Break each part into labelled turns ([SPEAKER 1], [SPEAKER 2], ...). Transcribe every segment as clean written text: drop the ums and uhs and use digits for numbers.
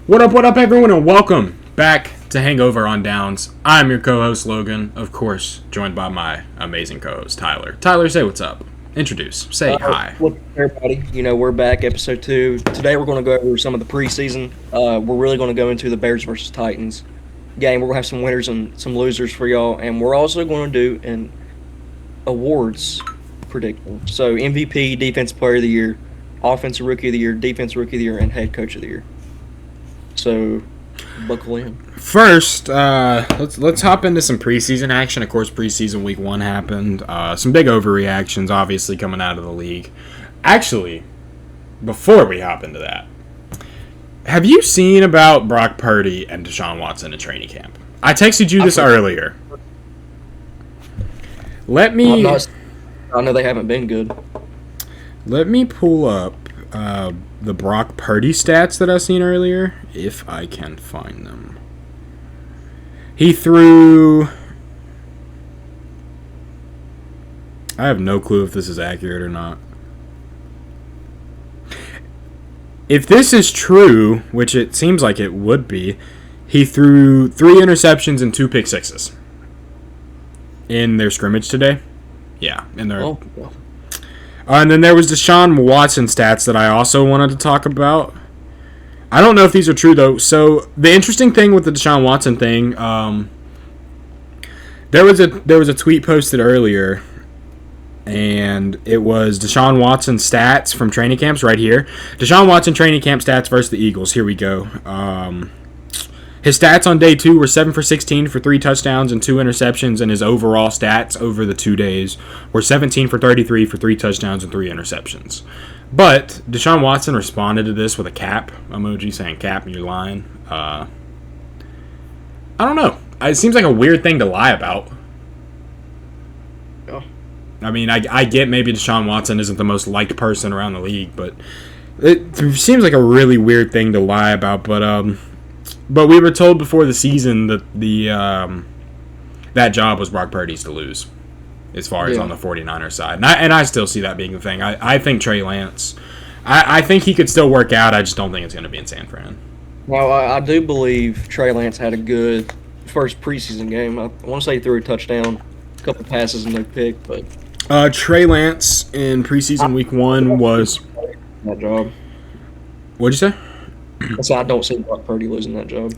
[SPEAKER 1] What up, everyone, and welcome back to Hangover on Downs. I'm your co-host, Logan, of course, joined by my amazing co-host, Tyler. Tyler, say what's up. Introduce. Say hi.
[SPEAKER 2] What's up, everybody? We're back, episode 2. Today we're going to go over some of the preseason. We're really going to go into the Bears versus Titans game. We're going to have some winners and some losers for y'all, and we're also going to do an awards prediction. So MVP, Defensive Player of the Year, Offensive Rookie of the Year, Defensive Rookie of the Year, and Head Coach of the Year. So, buckle in.
[SPEAKER 1] First, let's hop into some preseason action. Of course, preseason week 1 happened. Some big overreactions, obviously, coming out of the league. Actually, before we hop into that, have you seen about Brock Purdy and Deshaun Watson in training camp? I texted you this earlier. I
[SPEAKER 2] know they haven't been good.
[SPEAKER 1] Let me pull up the Brock Purdy stats that I seen earlier, if I can find them. He threw... I have no clue if this is accurate or not. If this is true, which it seems like it would be, he threw 3 interceptions and 2 pick sixes in their scrimmage today. Yeah, in their...
[SPEAKER 2] Oh.
[SPEAKER 1] And then there was Deshaun Watson stats that I also wanted to talk about. I don't know if these are true, though. So, the interesting thing with the Deshaun Watson thing, there was a tweet posted earlier, and it was Deshaun Watson stats from training camps right here. Deshaun Watson training camp stats versus the Eagles. Here we go. His stats on day 2 were 7 for 16 for 3 touchdowns and 2 interceptions, and his overall stats over the 2 days were 17 for 33 for 3 touchdowns and 3 interceptions. But Deshaun Watson responded to this with a cap emoji saying, "Cap, you're lying." I don't know. It seems like a weird thing to lie about.
[SPEAKER 2] Oh.
[SPEAKER 1] I mean, I get maybe Deshaun Watson isn't the most liked person around the league, but it seems like a really weird thing to lie about. But we were told before the season that that job was Brock Purdy's to lose, as far as on the 49ers side. And I still see that being the thing. I think Trey Lance, I think he could still work out. I just don't think it's going to be in San Fran.
[SPEAKER 2] Well, I do believe Trey Lance had a good first preseason game. I want to say he threw a touchdown, a couple passes, and no pick. But
[SPEAKER 1] Trey Lance in preseason week 1 was...
[SPEAKER 2] that job.
[SPEAKER 1] What'd you say?
[SPEAKER 2] So I don't see Brock Purdy losing that job.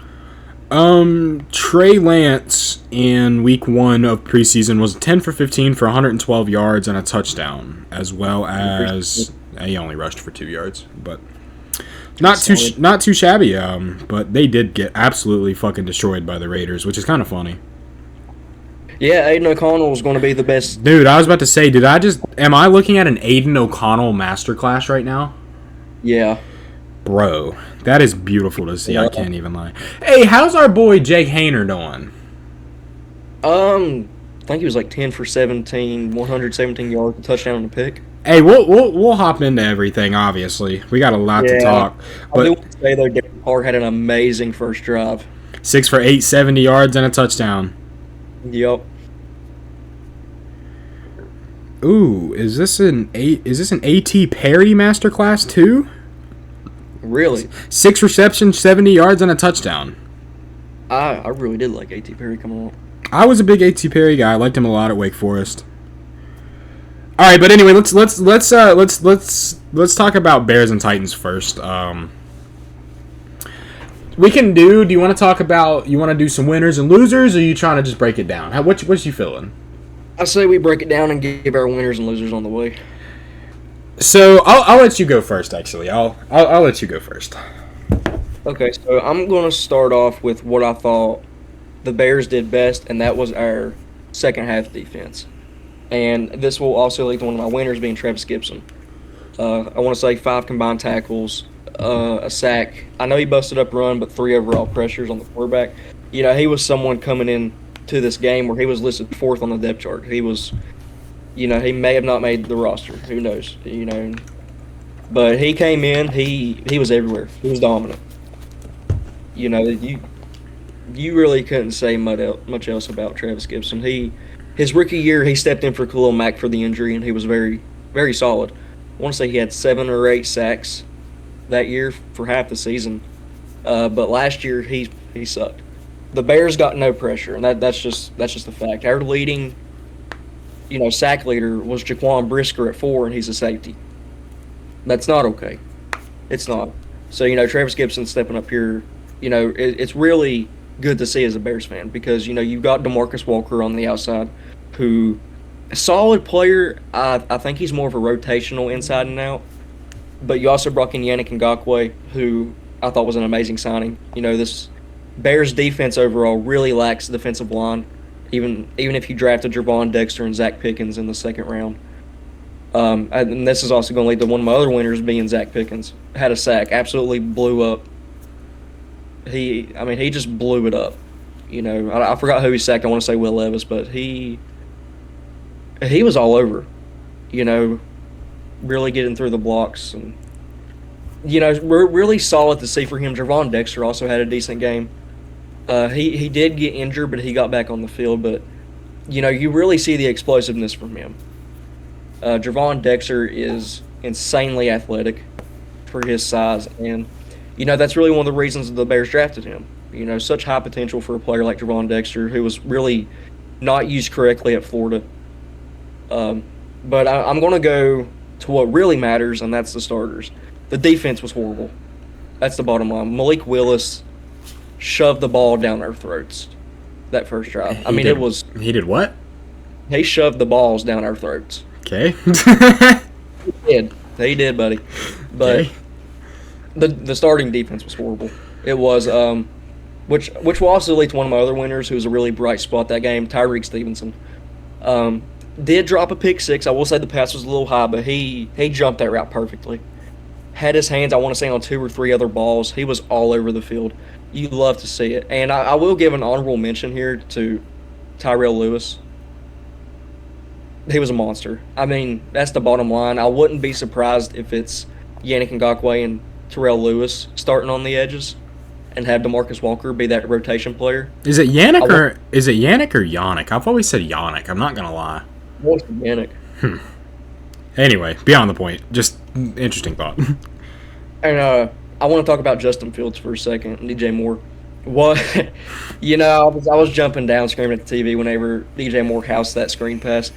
[SPEAKER 1] Trey Lance in week 1 of preseason was 10 for 15 for 112 yards and a touchdown, as well as he only rushed for 2 yards, but not too shabby. But they did get absolutely fucking destroyed by the Raiders, which is kind of funny.
[SPEAKER 2] Yeah, Aiden O'Connell is going to be the best.
[SPEAKER 1] Dude, I was about to say, am I looking at an Aiden O'Connell masterclass right now?
[SPEAKER 2] Yeah.
[SPEAKER 1] Bro, that is beautiful to see. Yeah. I can't even lie. Hey, how's our boy Jake Hayner doing?
[SPEAKER 2] I think he was like 10 for 17, 117 yards, a touchdown and a pick.
[SPEAKER 1] Hey, we'll hop into everything. Obviously, we got a lot to talk. But
[SPEAKER 2] I do want to say though, Derek Carr had an amazing first drive.
[SPEAKER 1] 6 for 8, 70 yards and a touchdown.
[SPEAKER 2] Yep.
[SPEAKER 1] Ooh, is this an A.T. Perry masterclass too?
[SPEAKER 2] Really?
[SPEAKER 1] 6 receptions, 70 yards, and a touchdown.
[SPEAKER 2] I really did like A.T. Perry coming up.
[SPEAKER 1] I was a big A.T. Perry guy. I liked him a lot at Wake Forest. All right, but anyway, let's talk about Bears and Titans first. We can do. Do you want to talk about? You want to do some winners and losers, or are you trying to just break it down? What's you feeling?
[SPEAKER 2] I say we break it down and give our winners and losers on the way.
[SPEAKER 1] So I'll let you go first. Actually, I'll let you go first.
[SPEAKER 2] Okay, so I'm going to start off with what I thought the Bears did best, and that was our second half defense. And this will also lead to one of my winners being Travis Gibson. I want to say 5 combined tackles, a sack. I know he busted up run, but 3 overall pressures on the quarterback. He was someone coming in to this game where he was listed 4th on the depth chart. He was. He may have not made the roster. Who knows? But he came in. He was everywhere. He was dominant. You really couldn't say much else about Travis Gibson. His rookie year, he stepped in for Khalil Mack for the injury, and he was very, very solid. I want to say he had 7 or 8 sacks that year for half the season. But last year he sucked. The Bears got no pressure, and that's just a fact. Our leading, sack leader was Jaquan Brisker at 4, and he's a safety. That's not okay. It's not. So Travis Gibson stepping up here. It's really good to see as a Bears fan because you've got DeMarcus Walker on the outside, who a solid player. I think he's more of a rotational inside and out. But you also brought in Yannick Ngakoue, who I thought was an amazing signing. This Bears defense overall really lacks defensive line, even if you drafted Javon Dexter and Zach Pickens in the second round. And this is also going to lead to one of my other winners being Zach Pickens. Had a sack, absolutely blew up. He just blew it up. I forgot who he sacked. I want to say Will Levis, but he was all over. Really getting through the blocks, and we're really solid to see for him. Javon Dexter also had a decent game. He did get injured, but he got back on the field. But you really see the explosiveness from him. Javon Dexter is insanely athletic for his size, and that's really one of the reasons the Bears drafted him. Such high potential for a player like Javon Dexter, who was really not used correctly at Florida. But I'm going to go to what really matters, and that's the starters. The defense was horrible. That's the bottom line. Malik Willis shoved the ball down our throats that first drive.
[SPEAKER 1] He did what?
[SPEAKER 2] He shoved the balls down our throats.
[SPEAKER 1] Okay.
[SPEAKER 2] He did, buddy. But
[SPEAKER 1] okay.
[SPEAKER 2] The starting defense was horrible. It was, which will also lead to one of my other winners, who was a really bright spot that game, Tyreek Stevenson. Did drop a pick six. I will say the pass was a little high, but he jumped that route perfectly. Had his hands, I want to say, on 2 or 3 other balls. He was all over the field. You love to see it. And I will give an honorable mention here to Tyrell Lewis. He was a monster. That's the bottom line. I wouldn't be surprised if it's Yannick Ngakoue and Terrell Lewis starting on the edges and have DeMarcus Walker be that rotation player.
[SPEAKER 1] Is it Yannick or Yannick? I've always said Yannick. I'm not going to lie.
[SPEAKER 2] What's Yannick?
[SPEAKER 1] Anyway, beyond the point. Just interesting thought.
[SPEAKER 2] And I want to talk about Justin Fields for a second, DJ Moore. What? I was jumping down screaming at the TV whenever DJ Moore housed that screen pass.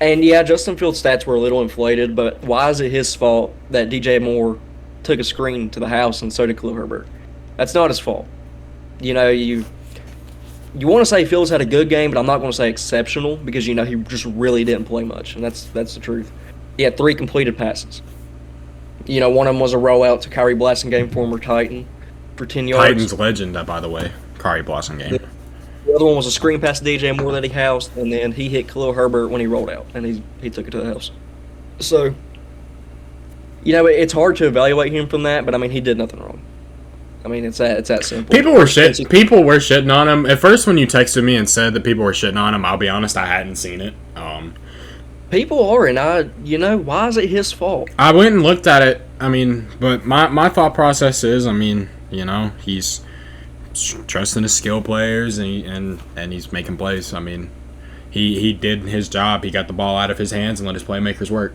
[SPEAKER 2] And yeah, Justin Fields' stats were a little inflated, but why is it his fault that DJ Moore took a screen to the house and so did Khalil Herbert? That's not his fault. You want to say Fields had a good game, but I'm not going to say exceptional because he just really didn't play much, and that's the truth. He had 3 completed passes. One of them was a rollout to Kyrie Blasingame, former Titan, for 10 yards.
[SPEAKER 1] Titans legend, by the way, Kyrie Blasingame.
[SPEAKER 2] The other one was a screen pass to DJ Moore that he housed, and then he hit Khalil Herbert when he rolled out, and he took it to the house. So, it's hard to evaluate him from that, but he did nothing wrong. It's that simple.
[SPEAKER 1] People were shitting on him. At first, when you texted me and said that people were shitting on him, I'll be honest, I hadn't seen it.
[SPEAKER 2] People are, and why is it his fault?
[SPEAKER 1] I went and looked at it. But my thought process is, he's trusting his skill players and he's making plays. He did his job. He got the ball out of his hands and let his playmakers work.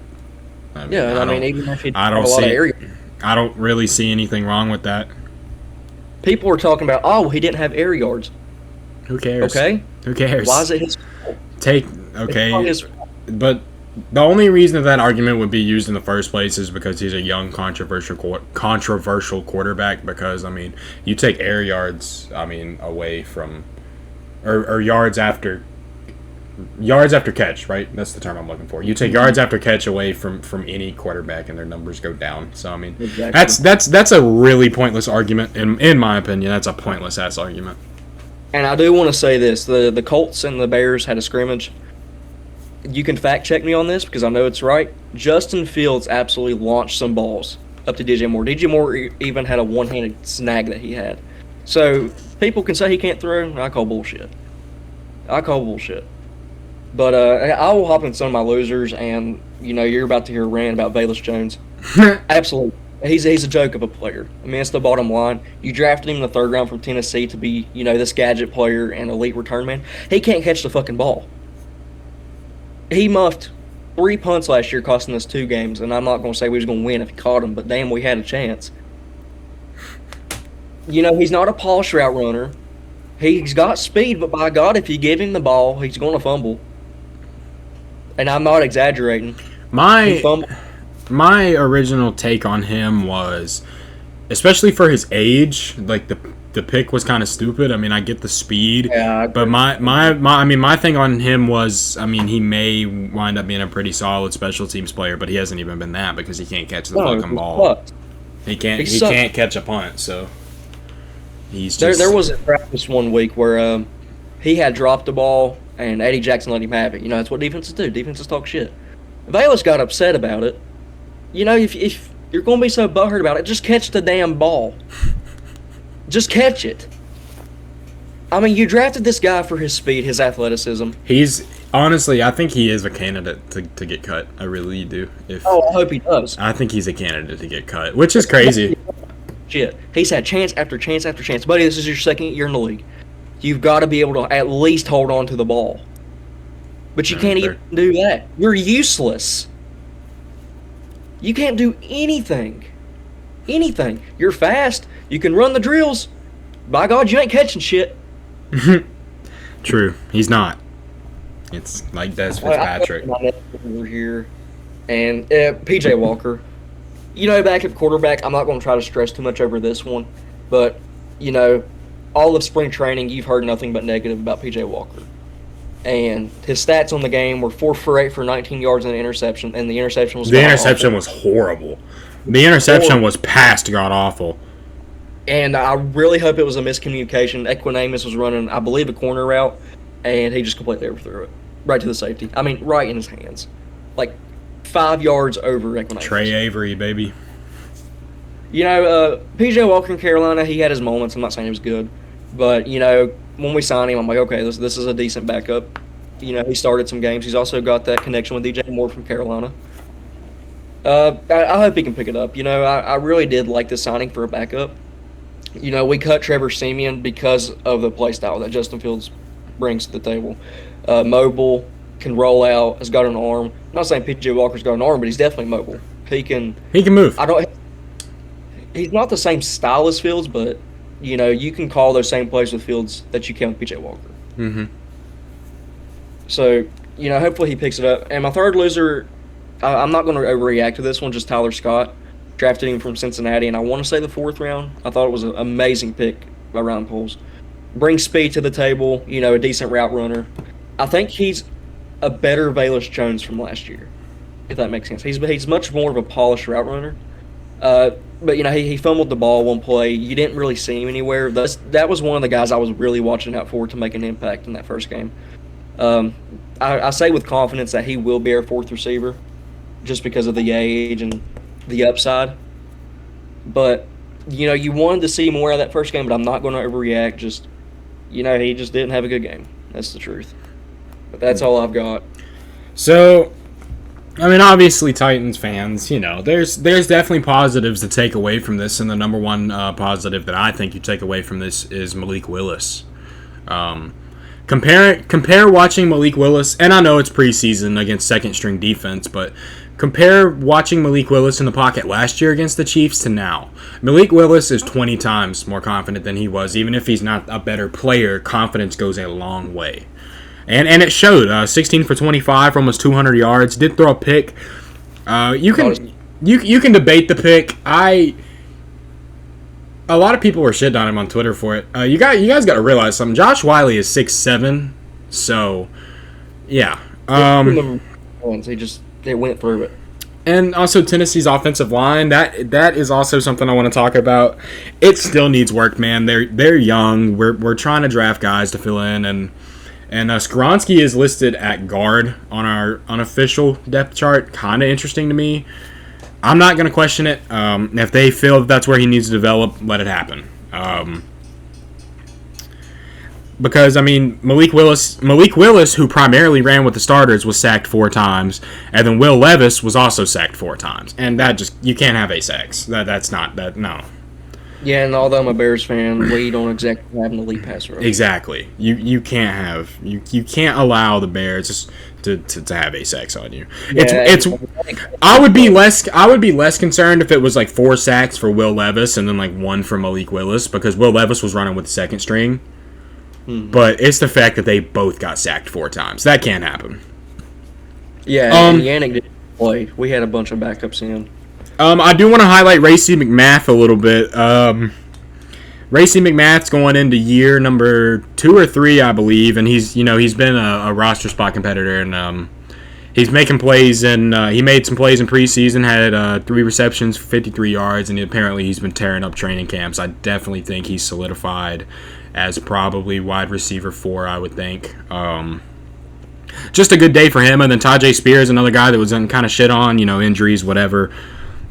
[SPEAKER 2] Even if he had a lot of area.
[SPEAKER 1] I don't really see anything wrong with that.
[SPEAKER 2] People are talking about, he didn't have air yards.
[SPEAKER 1] Who cares?
[SPEAKER 2] Okay.
[SPEAKER 1] Who cares?
[SPEAKER 2] Why is it his fault?
[SPEAKER 1] But the only reason that argument would be used in the first place is because he's a young, controversial quarterback. Because you take air yards, away from, or yards after catch, right? That's the term I'm looking for. You take yards after catch away from any quarterback, and their numbers go down. So exactly. that's a really pointless argument, in my opinion. That's a pointless ass argument.
[SPEAKER 2] And I do want to say this: the Colts and the Bears had a scrimmage. You can fact check me on this because I know it's right. Justin Fields absolutely launched some balls up to DJ Moore. DJ Moore even had a one-handed snag that he had. So people can say he can't throw. I call bullshit. But I will hop in some of my losers, and you're about to hear a rant about Velus Jones. Absolutely, he's a joke of a player. It's the bottom line. You drafted him in the 3rd round from Tennessee to be this gadget player and elite return man. He can't catch the fucking ball. He muffed 3 punts last year, costing us 2 games, and I'm not going to say we was going to win if he caught them, but damn, we had a chance. He's not a polished route runner. He's got speed, but by God, if you give him the ball, he's going to fumble. And I'm not exaggerating. He
[SPEAKER 1] My
[SPEAKER 2] fumbled.
[SPEAKER 1] my original take on him was, especially for his age, like the pick was kind of stupid. I mean, I get the speed,
[SPEAKER 2] Yeah, I
[SPEAKER 1] but
[SPEAKER 2] agree.
[SPEAKER 1] my thing on him was, I mean, he may wind up being a pretty solid special teams player, but he hasn't even been that because he can't catch the
[SPEAKER 2] No,
[SPEAKER 1] fucking
[SPEAKER 2] he
[SPEAKER 1] ball.
[SPEAKER 2] sucks. He
[SPEAKER 1] He
[SPEAKER 2] sucks.
[SPEAKER 1] can't catch a punt, so he's
[SPEAKER 2] There
[SPEAKER 1] just
[SPEAKER 2] was a practice one week where he had dropped the ball and Eddie Jackson let him have it. That's what defenses do. Defenses talk shit. Bayless got upset about it. If you're going to be so butthurt about it, just catch the damn ball. Just catch it. I mean, you drafted this guy for his speed, his athleticism.
[SPEAKER 1] he's honestly, I think he is a candidate to get cut. I really do. If
[SPEAKER 2] Oh, I hope he does.
[SPEAKER 1] I think he's a candidate to get cut, which is crazy.
[SPEAKER 2] Shit. He's had chance after chance after chance. Buddy, this is your second year in the league. You've got to be able to at least hold on to the ball. But you can't even do that. You're useless. You can't do anything. Anything. You're fast. You can run the drills. By God, you ain't catching shit.
[SPEAKER 1] True, he's not. It's like Des Fitzpatrick.
[SPEAKER 2] Over here. And PJ Walker. Back at quarterback, I'm not going to try to stress too much over this one. But, all of spring training, you've heard nothing but negative about PJ Walker. And his stats on the game were 4 for 8 for 19 yards and an interception, and the interception was
[SPEAKER 1] The
[SPEAKER 2] god
[SPEAKER 1] interception
[SPEAKER 2] awful.
[SPEAKER 1] was horrible. The interception was past god awful.
[SPEAKER 2] And I really hope it was a miscommunication. Equinamus was running, I believe, a corner route, and he just completely overthrew it right to the safety. I mean, right in his hands, like 5 yards over Equinamus.
[SPEAKER 1] Trey Avery, baby.
[SPEAKER 2] PJ Walker in Carolina, he had his moments. I'm not saying he was good, but when we signed him, I'm like, okay, this is a decent backup. He started some games. He's also got that connection with DJ Moore from Carolina. I hope he can pick it up. I really did like the signing for a backup. We cut Trevor Siemian because of the play style that Justin Fields brings to the table. Mobile, can roll out, has got an arm. I'm not saying PJ Walker's got an arm, but he's definitely mobile. He can
[SPEAKER 1] move.
[SPEAKER 2] He's not the same style as Fields, but you can call those same plays with Fields that you can with PJ Walker.
[SPEAKER 1] Mm-hmm.
[SPEAKER 2] So, hopefully he picks it up. And my third loser, I'm not going to overreact to this one, just Tyler Scott. Drafted him from Cincinnati, and I want to say the 4th round. I thought it was an amazing pick by Ryan Poles. Brings speed to the table, a decent route runner. I think he's a better Velus Jones from last year, if that makes sense. He's much more of a polished route runner. But he fumbled the ball one play. You didn't really see him anywhere. That was one of the guys I was really watching out for to make an impact in that first game. I say with confidence that he will be our 4th receiver, just because of the age and the upside. But you wanted to see more of that first game, but I'm not going to overreact. Just he just didn't have a good game. That's the truth. But that's all I've got.
[SPEAKER 1] So, I mean, obviously, Titans fans, there's definitely positives to take away from this, and the number one positive that I think you take away from this is Malik Willis. Compare watching Malik Willis, and I know it's preseason against second string defense, but compare watching Malik Willis in the pocket last year against the Chiefs to now. Malik Willis is 20 times more confident than he was. Even if he's not a better player, confidence goes a long way. And it showed. 16 for 25 for almost 200 yards. Did throw a pick. You can debate the pick. A lot of people were shitting on him on Twitter for it. You guys got to realize something. Josh Wiley is 6'7", so yeah.
[SPEAKER 2] They went through it.
[SPEAKER 1] And also Tennessee's offensive line. That is also something I want to talk about. It still needs work, man. They're young. We're trying to draft guys to fill in, and Skoronski is listed at guard on our unofficial depth chart. Kind of interesting to me. I'm not going to question it. If they feel that that's where he needs to develop, let it happen. Because, I mean, Malik Willis, who primarily ran with the starters, was sacked 4 times. And then Will Levis was also sacked 4 times. And that you can't have 8 sacks. No.
[SPEAKER 2] Yeah, and although I'm a Bears fan, we don't exactly have an elite pass rush.
[SPEAKER 1] Exactly. You can't have you can't allow the Bears to have a sacks on you.
[SPEAKER 2] Yeah,
[SPEAKER 1] It's I would be less concerned if it was like 4 sacks for Will Levis and then like 1 for Malik Willis, because Will Levis was running with the second string. But it's the fact that they both got sacked 4 times. That can't happen.
[SPEAKER 2] Yeah, and Yannick didn't play. We had a bunch of backups in.
[SPEAKER 1] I do want to highlight Racey McMath a little bit. Racey McMath's going into year number 2 or 3, I believe, and he's been a roster spot competitor, and he's making plays, and he made some plays in preseason, had 3 receptions for 53 yards, and apparently he's been tearing up training camps. I definitely think he's solidified as probably wide receiver 4, I would think. Just a good day for him. And then Tajay Spears, another guy that was kind of shit on, injuries, whatever.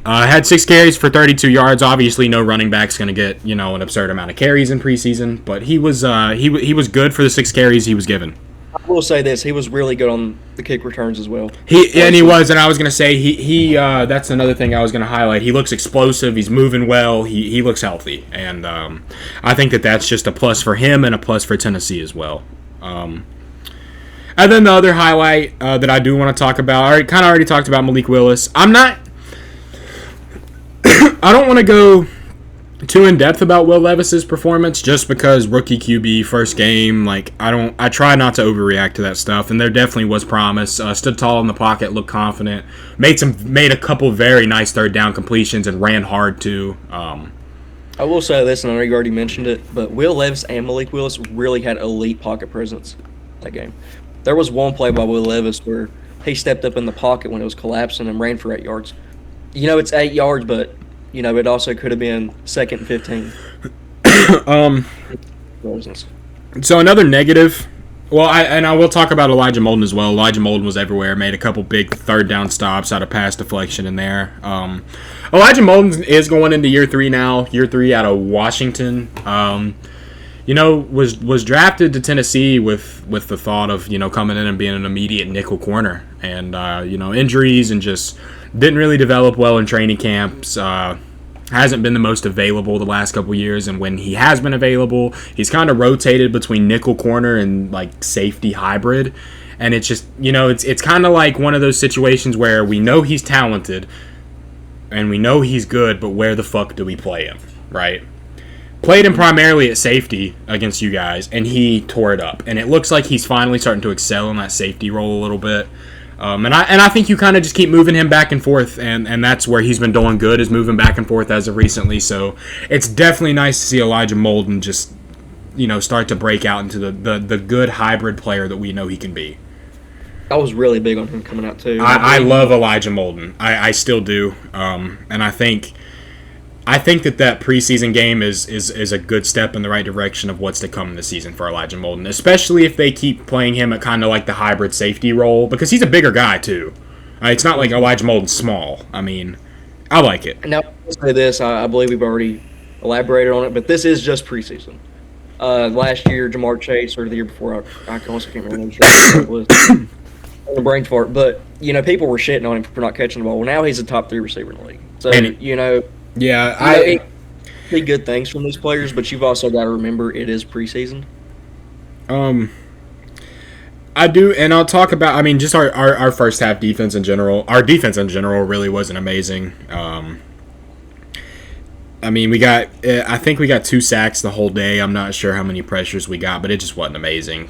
[SPEAKER 1] Had 6 carries for 32 yards. Obviously, no running back's going to get, an absurd amount of carries in preseason, but he was he was good for the 6 carries he was given.
[SPEAKER 2] I will say this: he was really good on the kick returns as well.
[SPEAKER 1] He was, and I was going to say he that's another thing I was going to highlight. He looks explosive. He's moving well. He looks healthy, and I think that's just a plus for him and a plus for Tennessee as well. And then the other highlight that I do want to talk about, I kind of already talked about Malik Willis. I don't want to go too in depth about Will Levis's performance, just because rookie QB first game. I try not to overreact to that stuff, and there definitely was promise. Stood tall in the pocket, looked confident, made a couple very nice third down completions, and ran hard too.
[SPEAKER 2] I will say this, and I know you already mentioned it, but Will Levis and Malik Willis really had elite pocket presence that game. There was one play by Will Levis where he stepped up in the pocket when it was collapsing and ran for 8 yards. It's 8 yards, but it also could have been 2nd and 15.
[SPEAKER 1] So another negative. Well, I will talk about Elijah Molden as well. Elijah Molden was everywhere, made a couple big third down stops out of pass deflection in there. Elijah Molden is going into year 3 now. Year 3 out of Washington. Was drafted to Tennessee with the thought of, coming in and being an immediate nickel corner. And, injuries and just didn't really develop well in training camps. Hasn't been the most available the last couple years. And when he has been available, he's kind of rotated between nickel corner and, safety hybrid. And it's just, it's kind of like one of those situations where we know he's talented and we know he's good, but where the fuck do we play him, right? Played him primarily at safety against you guys, and he tore it up. And it looks like he's finally starting to excel in that safety role a little bit. And I think you kind of just keep moving him back and forth, and that's where he's been doing good, is moving back and forth as of recently. So it's definitely nice to see Elijah Molden just, start to break out into the good hybrid player that we know he can be.
[SPEAKER 2] I was really big on him coming out, too.
[SPEAKER 1] I love Elijah Molden. I still do. And I think that preseason game is a good step in the right direction of what's to come in the season for Elijah Molden, especially if they keep playing him at kind of like the hybrid safety role, because he's a bigger guy too. It's not like Elijah Molden's small. I mean, I like it.
[SPEAKER 2] Now, I'll say this, I believe we've already elaborated on it, but this is just preseason. Last year, Jamar Chase, or the year before, I honestly can't remember what it was. On the brain fart, but people were shitting on him for not catching the ball. Well, now he's a top 3 receiver in the league. So
[SPEAKER 1] yeah,
[SPEAKER 2] I see good things from these players, but you've also got to remember it is preseason.
[SPEAKER 1] I do, and I'll talk about, just our first half defense in general. Our defense in general really wasn't amazing. I think we got 2 sacks the whole day. I'm not sure how many pressures we got, but it just wasn't amazing.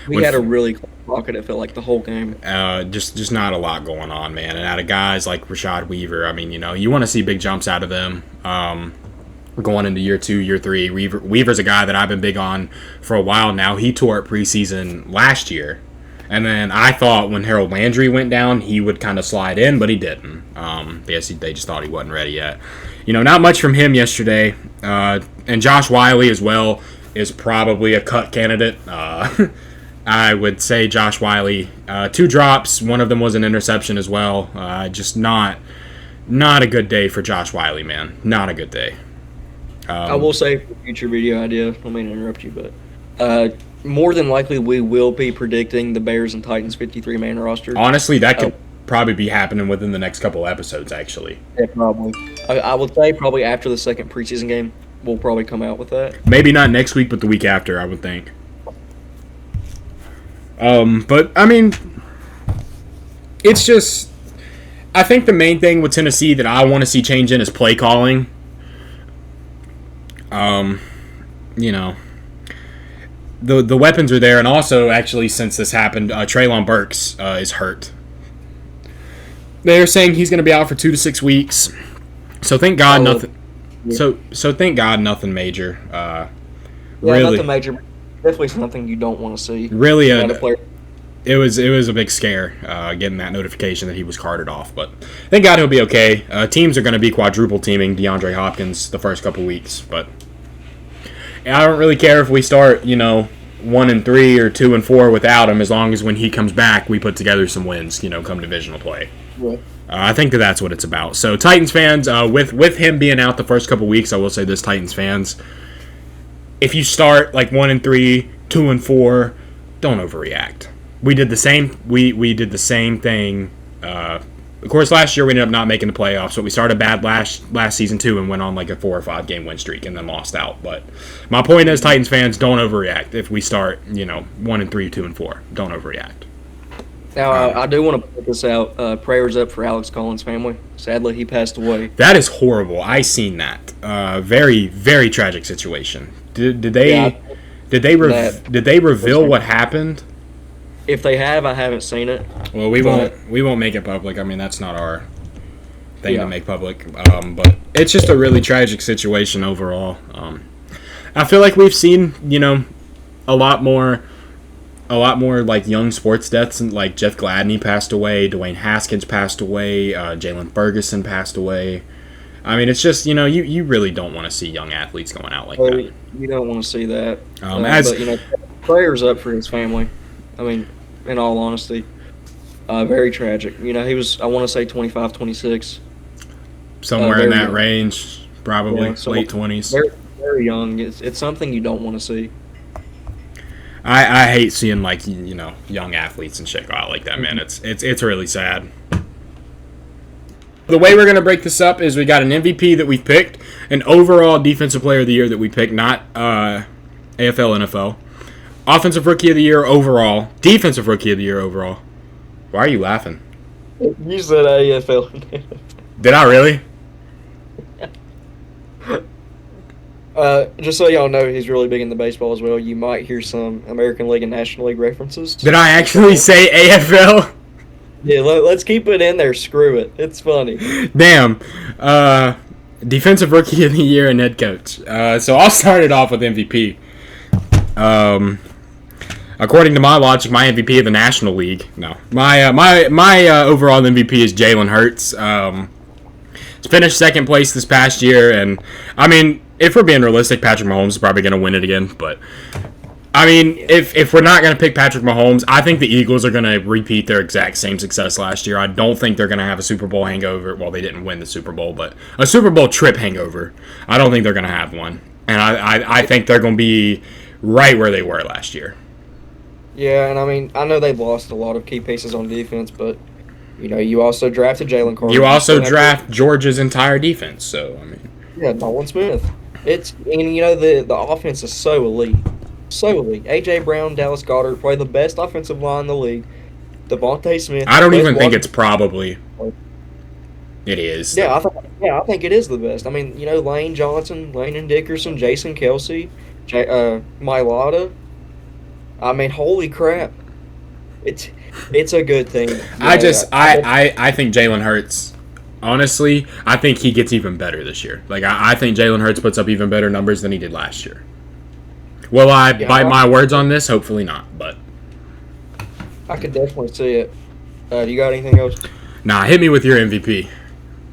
[SPEAKER 2] We had a really close pocket, it felt like, the whole game.
[SPEAKER 1] Just not a lot going on, man. And out of guys like Rashad Weaver, you want to see big jumps out of them. Going into year 2, year 3, Weaver's a guy that I've been big on for a while now. He tore it preseason last year. And then I thought when Harold Landry went down, he would kind of slide in, but he didn't. They just thought he wasn't ready yet. Not much from him yesterday. And Josh Wiley as well is probably a cut candidate. I would say Josh Wiley, 2 drops. One of them was an interception as well. Just not a good day for Josh Wiley, man. Not a good day.
[SPEAKER 2] I will say, for future video idea, I don't mean to interrupt you, but more than likely we will be predicting the Bears and Titans 53-man roster.
[SPEAKER 1] Honestly, that could probably be happening within the next couple episodes, actually.
[SPEAKER 2] Yeah, probably. I would say probably after the second preseason game, we'll probably come out with that.
[SPEAKER 1] Maybe not next week, but the week after, I would think. But I mean, it's just, I think the main thing with Tennessee that I want to see change in is play calling. You know, the weapons are there, and also actually since this happened, Treylon Burks is hurt. They're saying he's going to be out for 2 to 6 weeks. So thank God nothing. Yeah. So thank God nothing major. Really,
[SPEAKER 2] nothing major. Definitely something you don't want to see.
[SPEAKER 1] Really, it was a big scare getting that notification that he was carted off. But thank God he'll be okay. Teams are going to be quadruple teaming DeAndre Hopkins the first couple weeks, but I don't really care if we start 1-3 or 2-4 without him, as long as when he comes back we put together some wins. Come divisional play. Yeah. I think that's what it's about. So Titans fans, with him being out the first couple weeks, I will say this, Titans fans, if you start like 1-3, 2-4, don't overreact. We did the same. We did the same thing. Of course, last year we ended up not making the playoffs, but we started bad last season too and went on like a 4 or 5 game win streak and then lost out. But my point is, Titans fans, don't overreact. If we start 1-3, 2-4, don't overreact.
[SPEAKER 2] Now, I do want to put this out. Prayers up for Alex Collins' family. Sadly, he passed away.
[SPEAKER 1] That is horrible. I seen that. Very, very tragic situation. Did they reveal what happened?
[SPEAKER 2] If they have, I haven't seen it.
[SPEAKER 1] Well, we won't make it public. I mean, that's not our thing to make public. But it's just a really tragic situation overall. I feel like we've seen a lot more like young sports deaths, and like Jeff Gladney passed away, Dwayne Haskins passed away, Jalen Ferguson passed away. I mean, it's just you really don't want to see young athletes going out like that.
[SPEAKER 2] You don't want to see that. But prayers up for his family. I mean, in all honesty, very tragic. He was, I want to say 25, 26.
[SPEAKER 1] Somewhere in that young range, probably late 20s.
[SPEAKER 2] Very, very young. It's something you don't want to see.
[SPEAKER 1] I hate seeing like young athletes and shit go out like that, man. It's really sad. The way we're gonna break this up is we got an MVP that we picked, an overall defensive player of the year that we picked, not AFL, NFL, offensive rookie of the year overall, defensive rookie of the year overall. Why are you laughing?
[SPEAKER 2] You said AFL.
[SPEAKER 1] Did I really?
[SPEAKER 2] Just so y'all know, he's really big into baseball as well. You might hear some American League and National League references.
[SPEAKER 1] Did I actually say AFL?
[SPEAKER 2] Yeah, let's keep it in there. Screw it. It's funny.
[SPEAKER 1] Damn. Defensive Rookie of the Year and head coach. So I'll start it off with MVP. According to my logic, my MVP of the National League. No. My overall MVP is Jalen Hurts. He's finished second place this past year, and I mean, if we're being realistic, Patrick Mahomes is probably going to win it again. But, I mean, if we're not going to pick Patrick Mahomes, I think the Eagles are going to repeat their exact same success last year. I don't think they're going to have a Super Bowl hangover. Well, they didn't win the Super Bowl, but a Super Bowl trip hangover. I don't think they're going to have one. And I think they're going to be right where they were last year.
[SPEAKER 2] Yeah, and I mean, I know they've lost a lot of key pieces on defense, but, you also drafted Jalen Carter.
[SPEAKER 1] You also draft Georgia's entire defense, so, I mean.
[SPEAKER 2] Yeah, Nolan Smith. The offense is so elite. So elite. A.J. Brown, Dallas Goedert, probably the best offensive line in the league. Devontae Smith.
[SPEAKER 1] I don't even think it's probably. It is.
[SPEAKER 2] Yeah, I think it is the best. I mean, Lane Johnson, Landon Dickerson, Jason Kelsey, Mailata. I mean, holy crap. It's a good thing.
[SPEAKER 1] I think Jalen Hurts, honestly, I think he gets even better this year. Like, I think Jalen Hurts puts up even better numbers than he did last year. Will I bite my words on this? Hopefully not, but
[SPEAKER 2] I could definitely see it. Do you got anything else?
[SPEAKER 1] Nah, hit me with your MVP.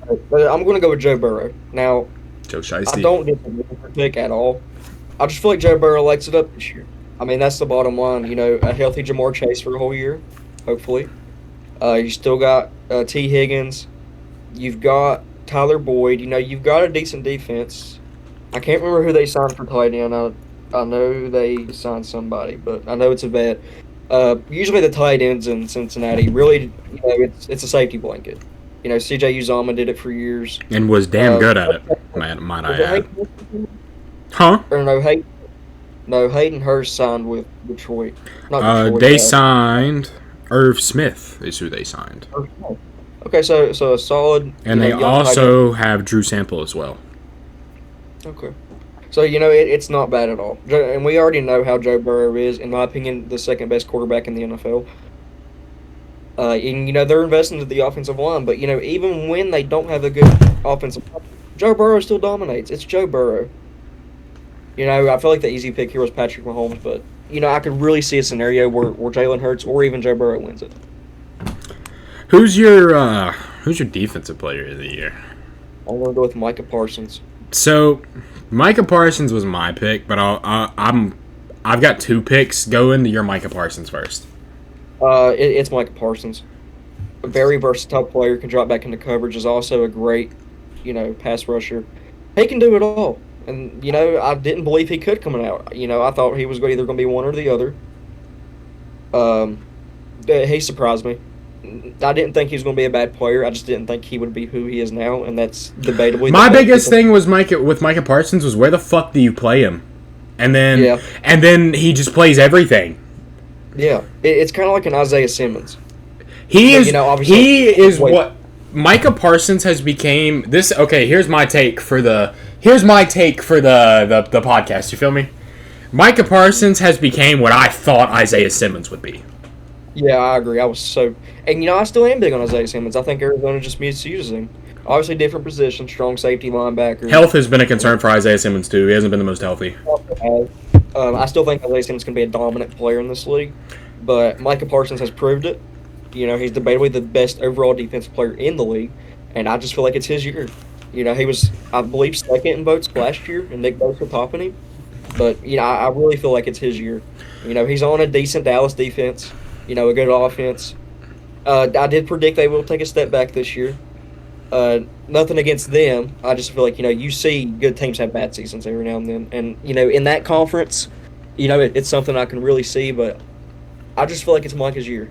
[SPEAKER 2] I'm going to go with Joe Burrow. Now,
[SPEAKER 1] Joe Shiesty.
[SPEAKER 2] I don't get the pick at all. I just feel like Joe Burrow lights it up this year. I mean, that's the bottom line. A healthy Jamar Chase for a whole year, hopefully. You still got T. Higgins. You've got Tyler Boyd. You've got a decent defense. I can't remember who they signed for tight end. I know they signed somebody, but I know it's a vet. Usually the tight ends in Cincinnati, really, it's a safety blanket. C.J. Uzama did it for years.
[SPEAKER 1] And was damn good at it, might I
[SPEAKER 2] Was it
[SPEAKER 1] add.
[SPEAKER 2] Hayden?
[SPEAKER 1] Huh?
[SPEAKER 2] Or no, Hayden Hurst signed with Detroit. Not Detroit.
[SPEAKER 1] They signed Irv Smith. Is who they signed.
[SPEAKER 2] Okay, so a solid.
[SPEAKER 1] And they
[SPEAKER 2] young
[SPEAKER 1] also have Drew Sample as well.
[SPEAKER 2] Okay. So, it's not bad at all. And we already know how Joe Burrow is, in my opinion, the second best quarterback in the NFL. And, they're investing in the offensive line. But, even when they don't have a good offensive line, Joe Burrow still dominates. It's Joe Burrow. I feel like the easy pick here was Patrick Mahomes. But, I could really see a scenario where Jalen Hurts or even Joe Burrow wins it.
[SPEAKER 1] Who's your defensive player of the year?
[SPEAKER 2] I'm going to go with Micah Parsons.
[SPEAKER 1] So, Micah Parsons was my pick, but I've got 2 picks. Go into your Micah Parsons first.
[SPEAKER 2] It's Micah Parsons. A very versatile player, can drop back into coverage, is also a great, pass rusher. He can do it all. And, I didn't believe he could coming out. I thought he was either going to be one or the other. He surprised me. I didn't think he was going to be a bad player. I just didn't think he would be who he is now, and that's debatably.
[SPEAKER 1] My biggest thing was with Micah Parsons was where the fuck do you play him? And then he just plays everything.
[SPEAKER 2] Yeah, it's kind of like an Isaiah Simmons.
[SPEAKER 1] He is what Micah Parsons has became. This okay. Here's my take for the podcast. You feel me? Micah Parsons has became what I thought Isaiah Simmons would be.
[SPEAKER 2] Yeah, I agree. I still am big on Isaiah Simmons. I think Arizona just misuses him. Obviously, different position, strong safety linebacker.
[SPEAKER 1] Health has been a concern for Isaiah Simmons too. He hasn't been the most healthy.
[SPEAKER 2] I still think Isaiah Simmons can be a dominant player in this league, but Micah Parsons has proved it. He's debatably the best overall defensive player in the league, and I just feel like it's his year. He was, I believe, second in votes last year, and Nick Bosa topping him. But I really feel like it's his year. He's on a decent Dallas defense. A good offense. I did predict they will take a step back this year. Nothing against them. I just feel like, you see good teams have bad seasons every now and then. And, in that conference, it's something I can really see. But I just feel like it's Micah's year.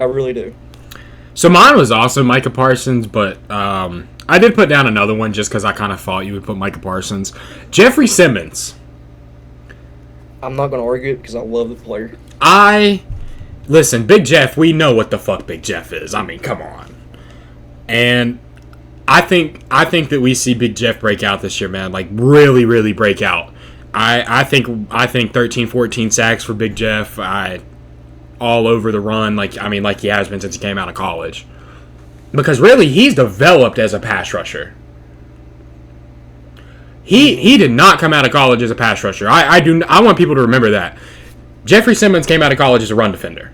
[SPEAKER 2] I really do.
[SPEAKER 1] So mine was also Micah Parsons, but I did put down another one just because I kind of thought you would put Micah Parsons. Jeffrey Simmons.
[SPEAKER 2] I'm not going to argue it because I love the player.
[SPEAKER 1] Listen, Big Jeff, we know what the fuck Big Jeff is. I mean, come on. And I think that we see Big Jeff break out this year, man. Like, really, really break out. I think 13, 14 sacks for Big Jeff. All over the run, like he has been since he came out of college. Because really, he's developed as a pass rusher. He did not come out of college as a pass rusher. I want people to remember that. Jeffrey Simmons came out of college as a run defender.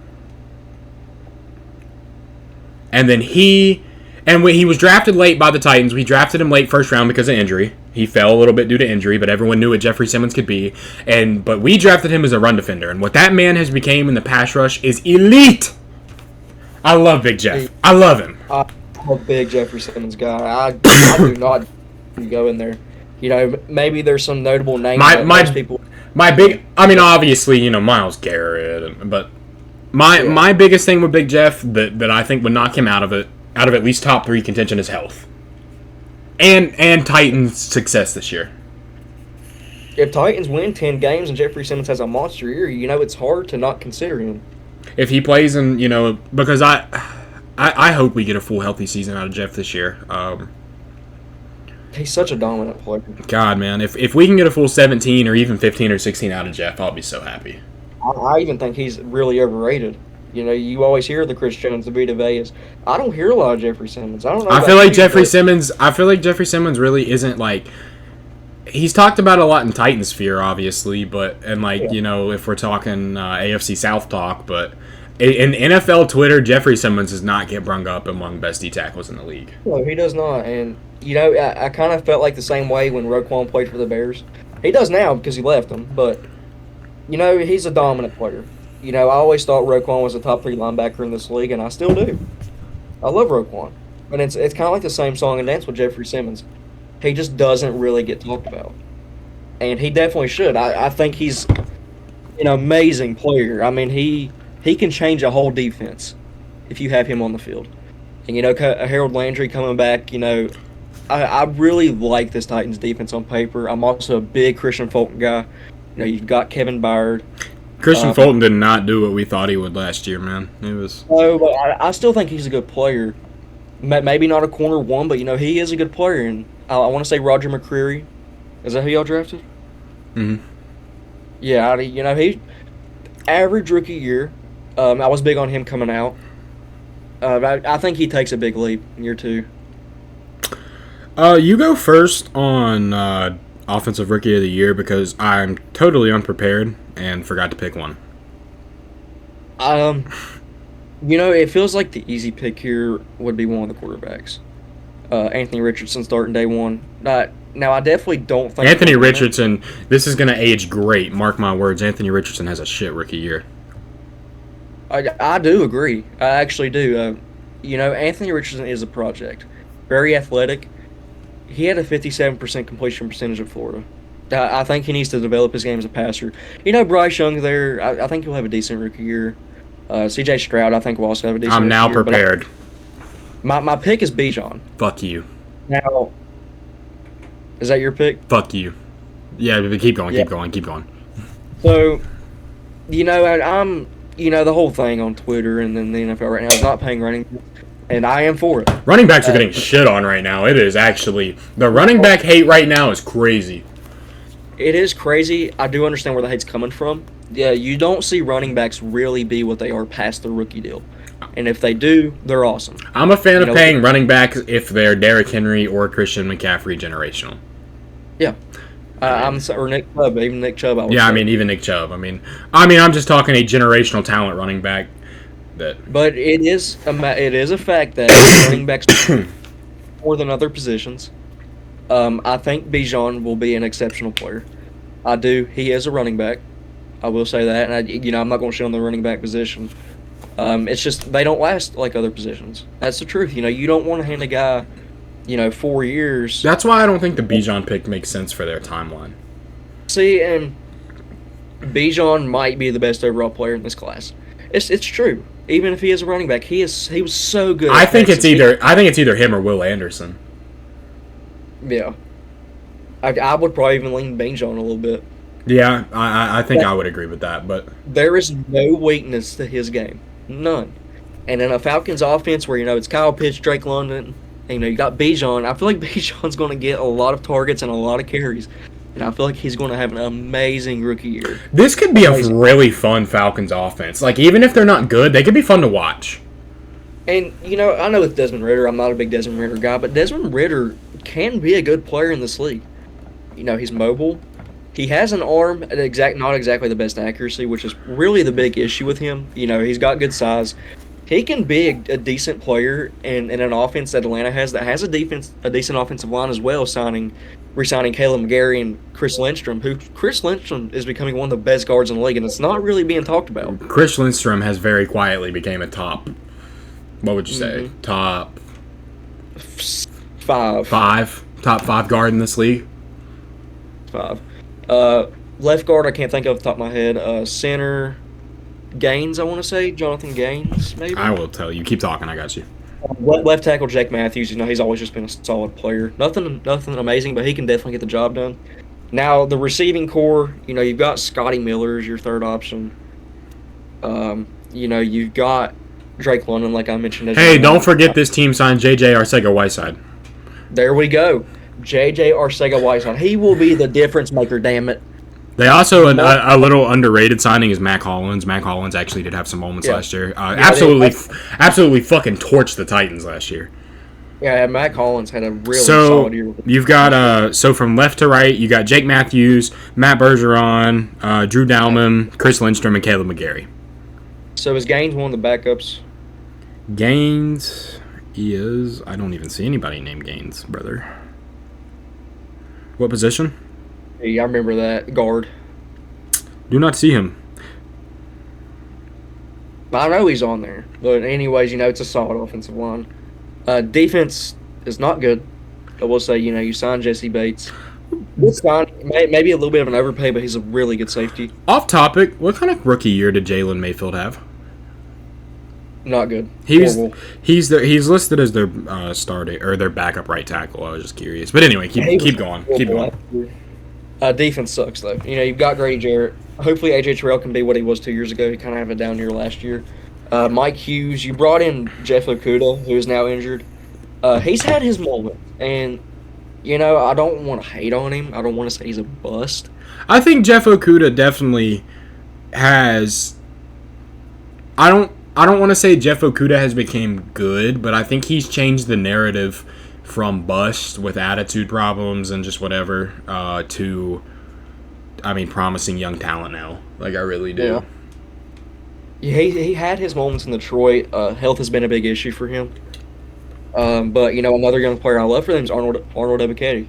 [SPEAKER 1] And then when he was drafted late by the Titans, we drafted him late first round because of injury. He fell a little bit due to injury, but everyone knew what Jeffrey Simmons could be. But we drafted him as a run defender, and what that man has become in the pass rush is elite. I love Big Jeff. I love him.
[SPEAKER 2] I'm a big Jeffrey Simmons guy. I do not go in there. Maybe there's some notable names.
[SPEAKER 1] Obviously, Myles Garrett, but my biggest thing with Big Jeff that I think would knock him out of at least top 3 contention is health. And Titans' success this year.
[SPEAKER 2] If Titans win 10 games and Jeffrey Simmons has a monster year, it's hard to not consider him.
[SPEAKER 1] If he plays because I hope we get a full healthy season out of Jeff this year.
[SPEAKER 2] He's such a dominant player.
[SPEAKER 1] God, man, if we can get a full 17 or even 15 or 16 out of Jeff, I'll be so happy.
[SPEAKER 2] I even think he's really overrated. You always hear the Chris Jones, the Vita Veas. I don't hear a lot of Jeffrey Simmons. I don't know.
[SPEAKER 1] I feel like Jeffrey Simmons really isn't like. He's talked about a lot in Titan sphere, obviously, if we're talking AFC South talk, but in NFL Twitter, Jeffrey Simmons does not get brung up among best D tackles in the league.
[SPEAKER 2] No, he does not. And I kind of felt like the same way when Roquan played for the Bears. He does now because he left them, but he's a dominant player. I always thought Roquan was a top 3 linebacker in this league, and I still do. I love Roquan. But it's kind of like the same song and dance with Jeffrey Simmons. He just doesn't really get talked about. And he definitely should. I think he's an amazing player. I mean, he can change a whole defense if you have him on the field. And, Harold Landry coming back, I really like this Titans defense on paper. I'm also a big Christian Fulton guy. You've got Kevin Byard.
[SPEAKER 1] Christian Fulton did not do what we thought he would last year, man. It was.
[SPEAKER 2] No, but I still think he's a good player. Maybe not a corner one, but he is a good player. And I want to say Roger McCreary. Is that who y'all drafted?
[SPEAKER 1] Mm-hmm.
[SPEAKER 2] Yeah, he average rookie year. I was big on him coming out. I think he takes a big leap in year 2.
[SPEAKER 1] You go first on offensive rookie of the year because I'm totally unprepared and forgot to pick one.
[SPEAKER 2] It feels like the easy pick here would be one of the quarterbacks. Anthony Richardson starting day one. Now, I definitely don't think...
[SPEAKER 1] Anthony Richardson, this is going to age great. Mark my words, Anthony Richardson has a shit rookie year.
[SPEAKER 2] I do agree. I actually do. Anthony Richardson is a project. Very athletic. He had a 57% completion percentage at Florida. I think he needs to develop his game as a passer. Bryce Young there, I think he'll have a decent rookie year. C.J. Stroud, I think, will also have a decent rookie year.
[SPEAKER 1] I'm now prepared.
[SPEAKER 2] My pick is Bijan.
[SPEAKER 1] Fuck you.
[SPEAKER 2] Now, is that your pick?
[SPEAKER 1] Fuck you. Yeah, but keep going.
[SPEAKER 2] So, I'm, the whole thing on Twitter and then the NFL right now is not paying running backs, and I am for it.
[SPEAKER 1] Running backs are getting shit on right now. It is actually. The running back hate right now is crazy.
[SPEAKER 2] It is crazy. I do understand where the hate's coming from. Yeah, you don't see running backs really be what they are past their rookie deal. And if they do, they're awesome.
[SPEAKER 1] I'm a fan of paying running backs if they're Derrick Henry or Christian McCaffrey generational.
[SPEAKER 2] Yeah. Or Nick Chubb, even Nick Chubb.
[SPEAKER 1] Even Nick Chubb. I'm just talking a generational talent running back.
[SPEAKER 2] But it is a fact that running backs more than other positions. I think Bijan will be an exceptional player. I do. He is a running back. I will say that, and I'm not going to shit on the running back position. It's just they don't last like other positions. That's the truth. You don't want to hand a guy, 4 years.
[SPEAKER 1] That's why I don't think the Bijan pick makes sense for their timeline.
[SPEAKER 2] See, and Bijan might be the best overall player in this class. It's true. Even if he is a running back, he was so good.
[SPEAKER 1] I think it's either him or Will Anderson.
[SPEAKER 2] Yeah, I would probably even lean Bijan a little bit.
[SPEAKER 1] Yeah, I think I would agree with that, but
[SPEAKER 2] there is no weakness to his game, none. And in a Falcons offense where it's Kyle Pitts, Drake London, and you got Bijan, I feel like Bijan's going to get a lot of targets and a lot of carries, and I feel like he's going to have an amazing rookie year.
[SPEAKER 1] This could be a really fun Falcons offense. Like even if they're not good, they could be fun to watch.
[SPEAKER 2] And I know with Desmond Ridder, I'm not a big Desmond Ridder guy, but Desmond Ridder can be a good player in this league. He's mobile. He has an arm at not exactly the best accuracy, which is really the big issue with him. He's got good size. He can be a decent player in an offense that Atlanta has that has a decent offensive line as well, re-signing Caleb McGarry and Chris Lindstrom, who Chris Lindstrom is becoming one of the best guards in the league, and it's not really being talked about.
[SPEAKER 1] Chris Lindstrom has very quietly became a top, what would you say, top
[SPEAKER 2] 5.
[SPEAKER 1] Top 5 guard in this league?
[SPEAKER 2] 5. Left guard, I can't think of off the top of my head. Center, Gaines, I want to say. Jonathan Gaines, maybe?
[SPEAKER 1] I will tell you. Keep talking. I got you.
[SPEAKER 2] Left tackle, Jake Matthews. He's always just been a solid player. Nothing amazing, but he can definitely get the job done. Now, the receiving core, you've got Scotty Miller as your third option. You've got Drake London, like I mentioned.
[SPEAKER 1] Hey, don't forget this team signed J.J. Arcega-Whiteside.
[SPEAKER 2] There we go. J.J. Arcega-Whiteside. He will be the difference maker, damn it.
[SPEAKER 1] They also, a little underrated signing is Mac Hollins. Mac Hollins actually did have some moments last year. Absolutely fucking torched the Titans last year.
[SPEAKER 2] Yeah, Mac Hollins had a really solid year.
[SPEAKER 1] You've got, from left to right, you got Jake Matthews, Matt Bergeron, Drew Dalman, Chris Lindstrom, and Caleb McGarry.
[SPEAKER 2] So is Gaines one of the backups?
[SPEAKER 1] Gaines is... I don't even see anybody named Gaines, brother. What position?
[SPEAKER 2] Yeah, I remember that. Guard.
[SPEAKER 1] Do not see him.
[SPEAKER 2] I know he's on there. But anyways, it's a solid offensive line. Defense is not good. I will say, you signed Jesse Bates. Good sign. Maybe a little bit of an overpay, but he's a really good safety.
[SPEAKER 1] Off topic, what kind of rookie year did Jalen Mayfield have?
[SPEAKER 2] Not good.
[SPEAKER 1] He's
[SPEAKER 2] Horrible.
[SPEAKER 1] he's listed as their starting or their backup right tackle. I was just curious, but anyway,
[SPEAKER 2] He was
[SPEAKER 1] keep going, keep
[SPEAKER 2] horrible
[SPEAKER 1] going.
[SPEAKER 2] last year. Defense sucks though. You've got Grady Jarrett. Hopefully AJ Terrell can be what he was 2 years ago. He kind of had a down year last year. Mike Hughes. You brought in Jeff Okuda, who is now injured. He's had his moment, and I don't want to hate on him. I don't want to say he's a bust.
[SPEAKER 1] I think Jeff Okuda definitely has. I don't want to say Jeff Okuda has become good, but I think he's changed the narrative from bust with attitude problems and just whatever to, I mean, promising young talent now. Like, I really do.
[SPEAKER 2] Yeah, he had his moments in Detroit. Health has been a big issue for him. But another young player I love for them is Arnold Ebiketie.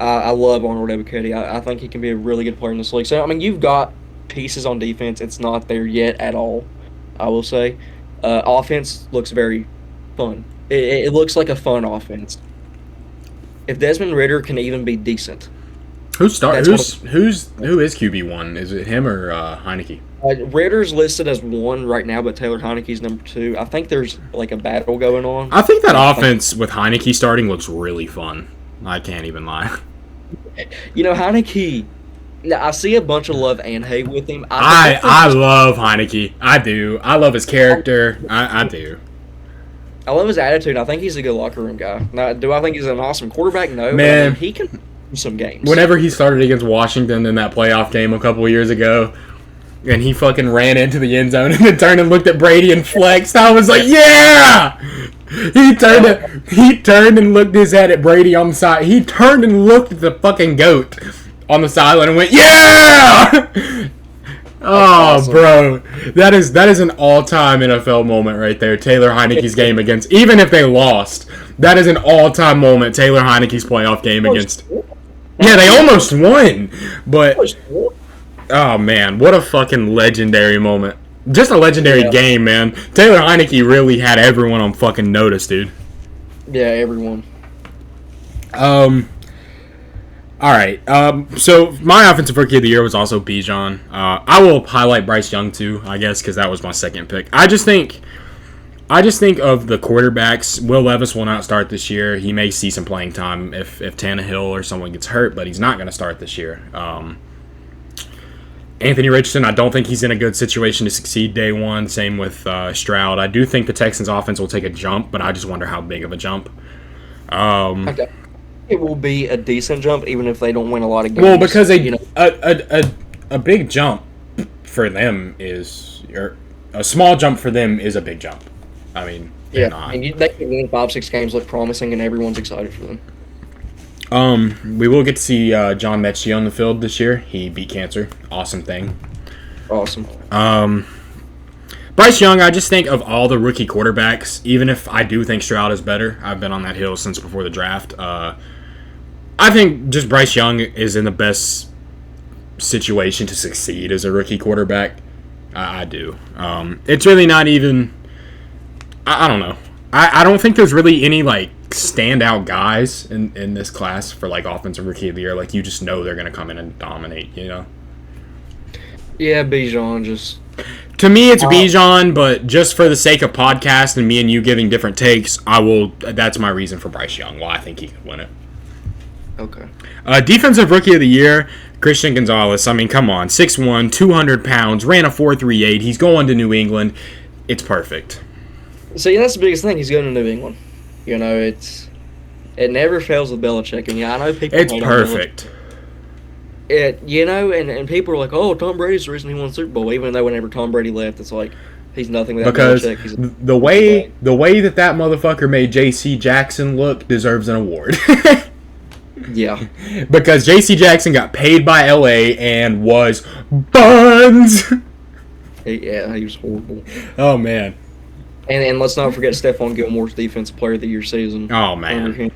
[SPEAKER 2] I love Arnold Ebiketie. I think he can be a really good player in this league. So I mean, you've got pieces on defense. It's not there yet at all, I will say. Offense looks very fun. It looks like a fun offense. If Desmond Ridder can even be decent.
[SPEAKER 1] Who is QB1? Is it him or Heineke?
[SPEAKER 2] Ritter's listed as 1 right now, but Taylor Heineke's number 2. I think there's like a battle going on.
[SPEAKER 1] I think that offense with Heineke starting looks really fun. I can't even lie.
[SPEAKER 2] Heineke, I see a bunch of love and hate with him.
[SPEAKER 1] I love Heineke. I do. I love his character. I do.
[SPEAKER 2] I love his attitude. I think he's a good locker room guy. Now, do I think he's an awesome quarterback? No.
[SPEAKER 1] Man,
[SPEAKER 2] he can win some games.
[SPEAKER 1] Whenever he started against Washington in that playoff game a couple of years ago, and he fucking ran into the end zone and then turned and looked at Brady and flexed, I was like, yeah! He turned and looked his head at Brady on the side. He turned and looked at the fucking goat on the sideline and went, yeah! Oh, awesome. Bro. That is an all-time NFL moment right there. Taylor Heineke's game against, even if they lost, that is an all-time moment. Taylor Heineke's playoff game against. Yeah, they almost won. But, oh, man, what a fucking legendary moment. Just a legendary game, man. Taylor Heineke really had everyone on fucking notice, dude.
[SPEAKER 2] Yeah, everyone.
[SPEAKER 1] All right. So my offensive rookie of the year was also Bijan. I will highlight Bryce Young too, I guess, because that was my second pick. I just think of the quarterbacks. Will Levis will not start this year. He may see some playing time if Tannehill or someone gets hurt, but he's not going to start this year. Anthony Richardson, I don't think he's in a good situation to succeed day one. Same with Stroud. I do think the Texans' offense will take a jump, but I just wonder how big of a jump.
[SPEAKER 2] Okay. It will be a decent jump, even if they don't win a lot of games.
[SPEAKER 1] Well, because a big jump for them is, or a small jump for them is a big jump. I mean,
[SPEAKER 2] and they can win 5-6 games, look promising, and everyone's excited for them.
[SPEAKER 1] We will get to see John Mechie on the field this year. He beat cancer. Awesome thing.
[SPEAKER 2] Awesome.
[SPEAKER 1] Bryce Young, I just think of all the rookie quarterbacks, even if I do think Stroud is better, I've been on that hill since before the draft. I think just Bryce Young is in the best situation to succeed as a rookie quarterback. I do. It's really not even... I don't know. I don't think there's really any, standout guys in this class for, offensive rookie of the year. You just know they're going to come in and dominate,
[SPEAKER 2] Yeah, Bijan just...
[SPEAKER 1] To me, it's Bijan, but just for the sake of podcast and me and you giving different takes, that's my reason for Bryce Young. Well, I think he could win it.
[SPEAKER 2] Okay.
[SPEAKER 1] Defensive Rookie of the Year, Christian Gonzalez. I mean, come on. 6'1", 200 pounds, ran a 4.38. He's going to New England. It's perfect.
[SPEAKER 2] See, that's the biggest thing. He's going to New England. It never fails with Belichick. And I know people.
[SPEAKER 1] It's perfect.
[SPEAKER 2] And people are like, oh, Tom Brady's the reason he won the Super Bowl. Even though whenever Tom Brady left, it's like he's nothing without Belichick.
[SPEAKER 1] Because the way that motherfucker made J.C. Jackson look deserves an award.
[SPEAKER 2] Yeah.
[SPEAKER 1] Because J.C. Jackson got paid by L.A. and was buns.
[SPEAKER 2] Yeah, he was horrible.
[SPEAKER 1] Oh, man.
[SPEAKER 2] And let's not forget Stephon Gilmore's Defensive Player of the Year season.
[SPEAKER 1] Oh, man.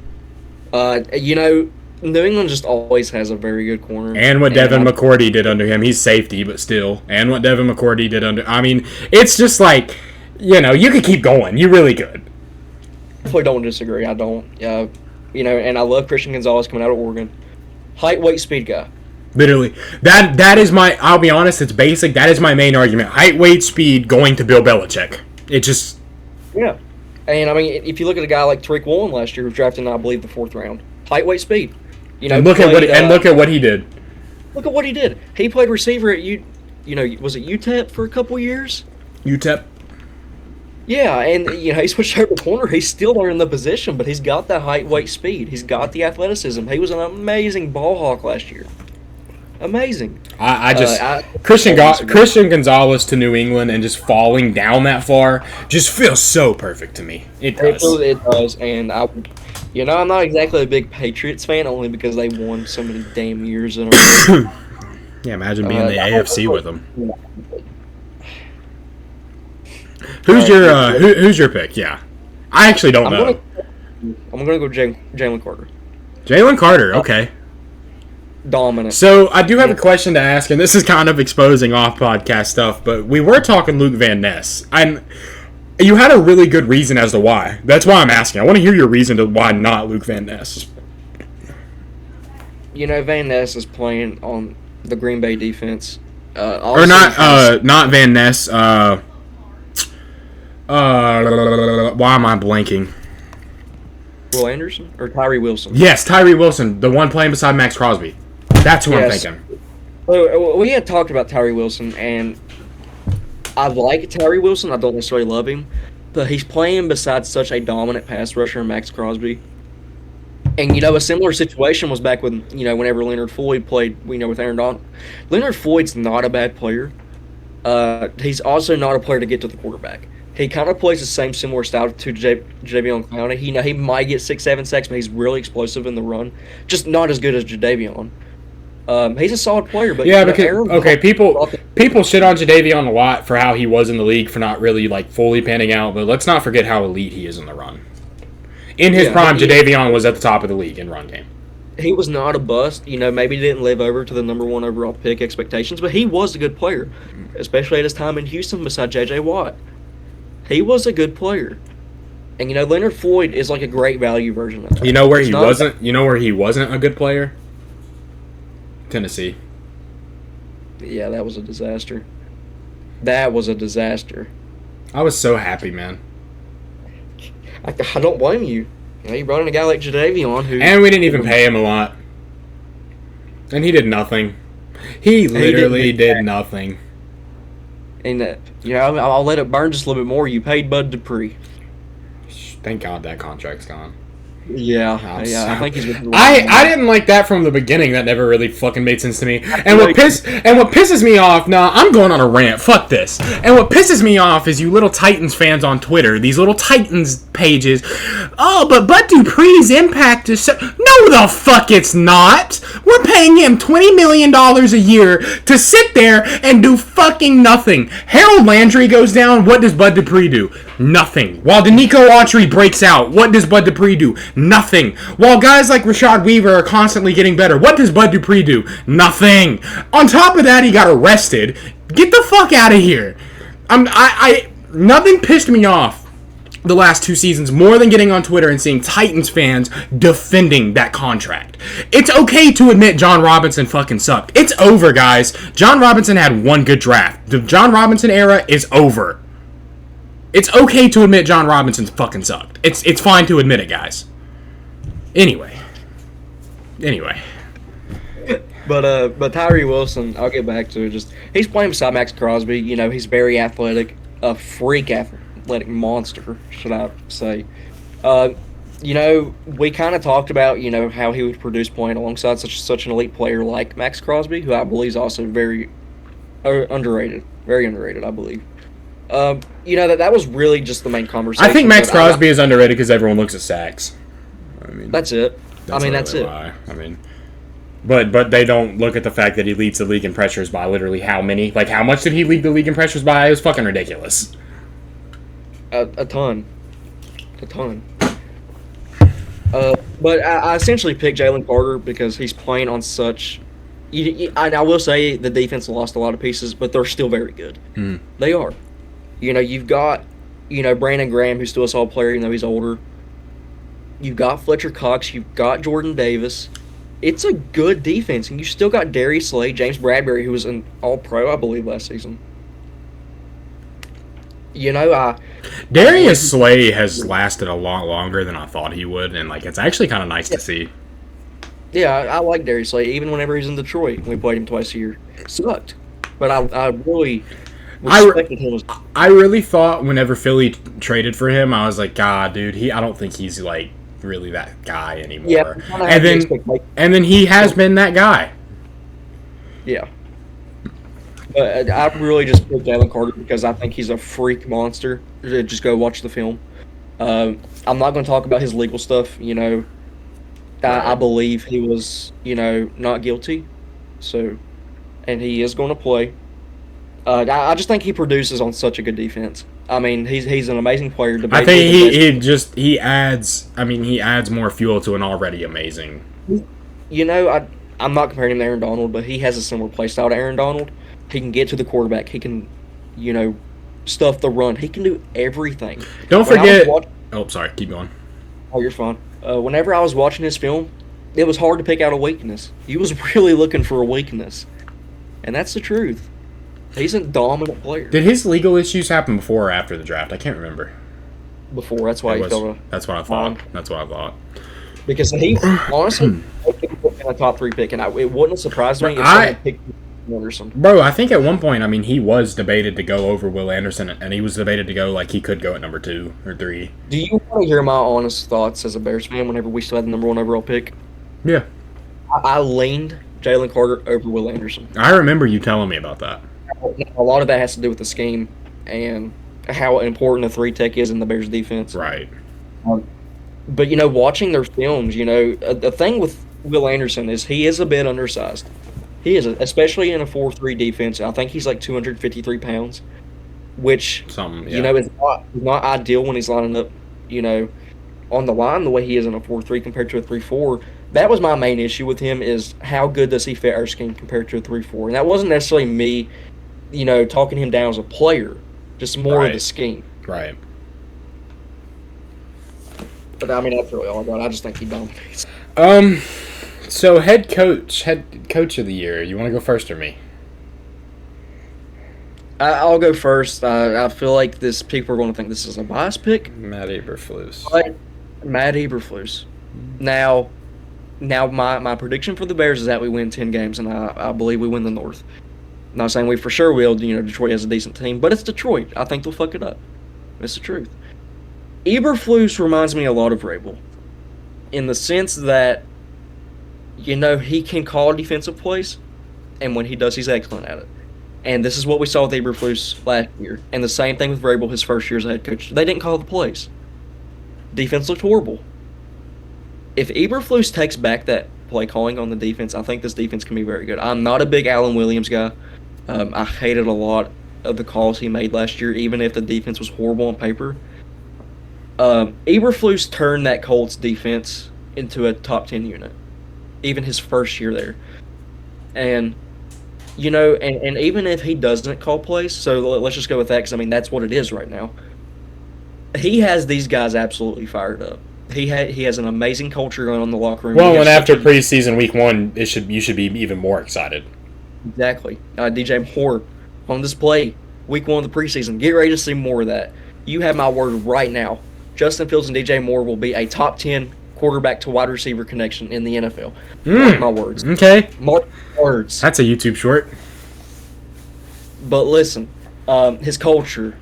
[SPEAKER 2] New England just always has a very good corner.
[SPEAKER 1] And what Devin McCourty did under him. He's safety, but still. And what Devin McCourty did under... I mean, it's just you could keep going. You really could.
[SPEAKER 2] Definitely don't disagree. I don't. And I love Christian Gonzalez coming out of Oregon. Height, weight, speed guy.
[SPEAKER 1] Literally, that is my. I'll be honest, it's basic. That is my main argument. Height, weight, speed, going to Bill Belichick. It just
[SPEAKER 2] Yeah. And I mean, if you look at a guy like Tariq Woolen last year, who was drafted in, I believe, the 4th round, height, weight, speed. You know,
[SPEAKER 1] and look at what he did.
[SPEAKER 2] Look at what he did. He played receiver at was it UTEP for a couple years?
[SPEAKER 1] UTEP.
[SPEAKER 2] Yeah, and he switched over to corner. He's still learning the position, but he's got the height, weight, speed. He's got the athleticism. He was an amazing ball hawk last year. Amazing.
[SPEAKER 1] Christian Gonzalez to New England and just falling down that far just feels so perfect to me. It does.
[SPEAKER 2] It does, and I'm not exactly a big Patriots fan, only because they won so many damn years in a row.
[SPEAKER 1] Yeah, imagine being in the AFC with them. Who's your pick? Yeah, I actually don't know.
[SPEAKER 2] I'm gonna go Jalen Carter.
[SPEAKER 1] Jalen Carter, okay.
[SPEAKER 2] Dominant.
[SPEAKER 1] So I do have a question to ask, and this is kind of exposing off-podcast stuff, but we were talking Luke Van Ness, and you had a really good reason as to why. That's why I'm asking. I want to hear your reason to why not Luke Van Ness.
[SPEAKER 2] Van Ness is playing on the Green Bay defense.
[SPEAKER 1] Or not Van Ness. Why am I blanking?
[SPEAKER 2] Will Anderson or Tyree Wilson?
[SPEAKER 1] Yes, Tyree Wilson, the one playing beside Max Crosby. That's who I'm thinking.
[SPEAKER 2] Well, we had talked about Tyree Wilson, and I like Tyree Wilson. I don't necessarily love him, but he's playing beside such a dominant pass rusher in Max Crosby. And, a similar situation was back when, whenever Leonard Floyd played, with Aaron Donald. Leonard Floyd's not a bad player. He's also not a player to get to the quarterback. He kind of plays the similar style to Jadeveon Clowney. He might get 6-7 sacks, but he's really explosive in the run. Just not as good as Jadeveon. He's a solid player, but
[SPEAKER 1] people shit on Jadeveon a lot for how he was in the league for not really fully panning out, but let's not forget how elite he is in the run. In his prime, Jadeveon was at the top of the league in run game.
[SPEAKER 2] He was not a bust. Maybe he didn't live over to the number 1 overall pick expectations, but he was a good player, especially at his time in Houston beside J.J. Watt. He was a good player. And, Leonard Floyd is like a great value version of that.
[SPEAKER 1] You know where he wasn't a good player? Tennessee.
[SPEAKER 2] Yeah, that was a disaster. That was a disaster.
[SPEAKER 1] I was so happy, man.
[SPEAKER 2] I don't blame you. You brought in a guy like Jadeveon
[SPEAKER 1] and we didn't even pay him a lot. And he did nothing. He literally did nothing.
[SPEAKER 2] And, I'll let it burn just a little bit more. You paid Bud Dupree.
[SPEAKER 1] Thank God that contract's gone.
[SPEAKER 2] Yeah, I think he's been.
[SPEAKER 1] I didn't like that from the beginning. That never really fucking made sense to me. And what pisses me off? Nah, I'm going on a rant. Fuck this. And what pisses me off is you little Titans fans on Twitter. These little Titans pages. Oh, but Bud Dupree's impact is so. No, the fuck it's not. We're paying him $20 million a year to sit there and do fucking nothing. Harold Landry goes down. What does Bud Dupree do? Nothing. While Danico Autry breaks out, what does Bud Dupree do? Nothing. While guys like Rashad Weaver are constantly getting better, what does Bud Dupree do? Nothing. On top of that, he got arrested. Get the fuck out of here. Nothing pissed me off the last 2 seasons more than getting on Twitter and seeing Titans fans defending that contract. It's okay to admit John Robinson fucking sucked. It's over, guys. John Robinson had one good draft. The John Robinson era is over. It's okay to admit John Robinson fucking sucked. It's fine to admit it, guys. Anyway.
[SPEAKER 2] But Tyree Wilson, I'll get back to it. He's playing beside Max Crosby. He's very athletic, a freak athletic monster, should I say. We kind of talked about, how he would produce playing alongside such an elite player like Max Crosby, who I believe is also very underrated. Very underrated, I believe. That was really just the main conversation.
[SPEAKER 1] I think Max Crosby is underrated because everyone looks at sacks.
[SPEAKER 2] That's it. That's it.
[SPEAKER 1] Why. But they don't look at the fact that he leads the league in pressures by literally how many? How much did he lead the league in pressures by? It was fucking ridiculous.
[SPEAKER 2] A ton. But I essentially picked Jalen Carter because he's playing on such. I will say the defense lost a lot of pieces, but they're still very good. They are. You've got, Brandon Graham, who's still a solid player, even though he's older. You've got Fletcher Cox. You've got Jordan Davis. It's a good defense, and you still got Darius Slay, James Bradbury, who was an All-Pro, I believe, last season. You know, I
[SPEAKER 1] Darius
[SPEAKER 2] believe.
[SPEAKER 1] Slay has lasted a lot longer than I thought he would, and like it's actually kind of nice
[SPEAKER 2] Yeah,
[SPEAKER 1] to see.
[SPEAKER 2] yeah, I like Darius Slay, even whenever he's in Detroit. We played him twice a year. It sucked, but I really
[SPEAKER 1] I,
[SPEAKER 2] respected him.
[SPEAKER 1] I really thought whenever Philly traded for him, I was like, God, dude, I don't think he's like really that guy
[SPEAKER 2] Yeah,
[SPEAKER 1] anymore.
[SPEAKER 2] we kind of
[SPEAKER 1] And
[SPEAKER 2] had the
[SPEAKER 1] then
[SPEAKER 2] expectation.
[SPEAKER 1] and then he has been that guy.
[SPEAKER 2] Yeah. But I really just picked Jalen Carter because I think he's a freak monster. Just go watch the film. I'm not going to talk about his legal stuff. I
[SPEAKER 1] Right.
[SPEAKER 2] believe he was, not guilty. So, and he is going to play. I just think he produces on such a good defense. I mean, he's an amazing player,
[SPEAKER 1] I
[SPEAKER 2] debatably
[SPEAKER 1] think
[SPEAKER 2] the best.
[SPEAKER 1] he adds. I mean, he adds more fuel to an already amazing.
[SPEAKER 2] I'm not comparing him to Aaron Donald, but he has a similar play style to Aaron Donald. He can get to the quarterback. He can, you know, stuff the run. He can do everything.
[SPEAKER 1] Don't
[SPEAKER 2] When I was
[SPEAKER 1] forget.
[SPEAKER 2] watching,
[SPEAKER 1] Oh, sorry. Keep going.
[SPEAKER 2] oh, you're fine. Whenever I was watching his film, it was hard to pick out a weakness. He was really looking for a weakness, and that's the truth. He's a dominant player.
[SPEAKER 1] Did his legal issues happen before or after the draft? I can't remember.
[SPEAKER 2] Before that's why
[SPEAKER 1] It
[SPEAKER 2] he
[SPEAKER 1] was.
[SPEAKER 2] fell to
[SPEAKER 1] That's what I thought. That's what I thought.
[SPEAKER 2] because he honestly in a top three pick, and it wouldn't have surprised me if someone
[SPEAKER 1] I
[SPEAKER 2] picked Anderson.
[SPEAKER 1] Bro, I think at one point, I mean, he was debated to go over Will Anderson, and he was debated to go like he could go at number 2 or 3.
[SPEAKER 2] Do you want to hear my honest thoughts as a Bears fan? Whenever we still had the number one overall pick,
[SPEAKER 1] Yeah,
[SPEAKER 2] I leaned Jalen Carter over Will Anderson.
[SPEAKER 1] I remember you telling me about that.
[SPEAKER 2] A lot of that has to do with the scheme and how important a three tech is in the Bears defense.
[SPEAKER 1] Right.
[SPEAKER 2] But watching their films, the thing with Will Anderson is he is a bit undersized. He is, especially in a 4-3 defense. I think he's like 253 pounds, which
[SPEAKER 1] Something. Yeah.
[SPEAKER 2] is not ideal when he's lining up, on the line the way he is in a 4-3 compared to a 3-4. That was my main issue with him is how good does he fit our scheme compared to a 3-4. And that wasn't necessarily me, talking him down as a player, just more of the
[SPEAKER 1] Right.
[SPEAKER 2] scheme.
[SPEAKER 1] Right.
[SPEAKER 2] But I mean, that's really all I got. I just think he dominates.
[SPEAKER 1] Um. So head coach of the year. You want to go first or me?
[SPEAKER 2] I'll go first. I feel like people are going to think this is a bias pick,
[SPEAKER 1] Matt Eberflus.
[SPEAKER 2] but Matt Eberflus. Now, my prediction for the Bears is that we win 10 games, and I believe we win the North. Not saying we for sure will. Detroit has a decent team, but it's Detroit. I think they'll fuck it up. It's the truth. Eberflus reminds me a lot of Rabel in the sense that, he can call defensive plays, and when he does, he's excellent at it. And this is what we saw with Eberflus last year. And the same thing with Rabel his first year as a head coach. They didn't call the plays. Defense looked horrible. If Eberflus takes back that play calling on the defense, I think this defense can be very good. I'm not a big Alan Williams guy. I hated a lot of the calls he made last year, even if the defense was horrible on paper. Eberflus turned that Colts defense into a top 10 unit, even his first year there. And, and even if he doesn't call plays, so let's just go with that because, I mean, that's what it is right now. He has these guys absolutely fired up. He has an amazing culture going on in the locker room.
[SPEAKER 1] Well,
[SPEAKER 2] He
[SPEAKER 1] and
[SPEAKER 2] has
[SPEAKER 1] after
[SPEAKER 2] such a-
[SPEAKER 1] preseason week 1, you should be even more excited.
[SPEAKER 2] Exactly. DJ Moore on display week 1 of the preseason. Get ready to see more of that. You have my word right now. Justin Fields and DJ Moore will be a top 10 quarterback to wide receiver connection in the NFL. Mark my words.
[SPEAKER 1] Okay.
[SPEAKER 2] Mark my words.
[SPEAKER 1] That's a YouTube short.
[SPEAKER 2] But listen, his culture,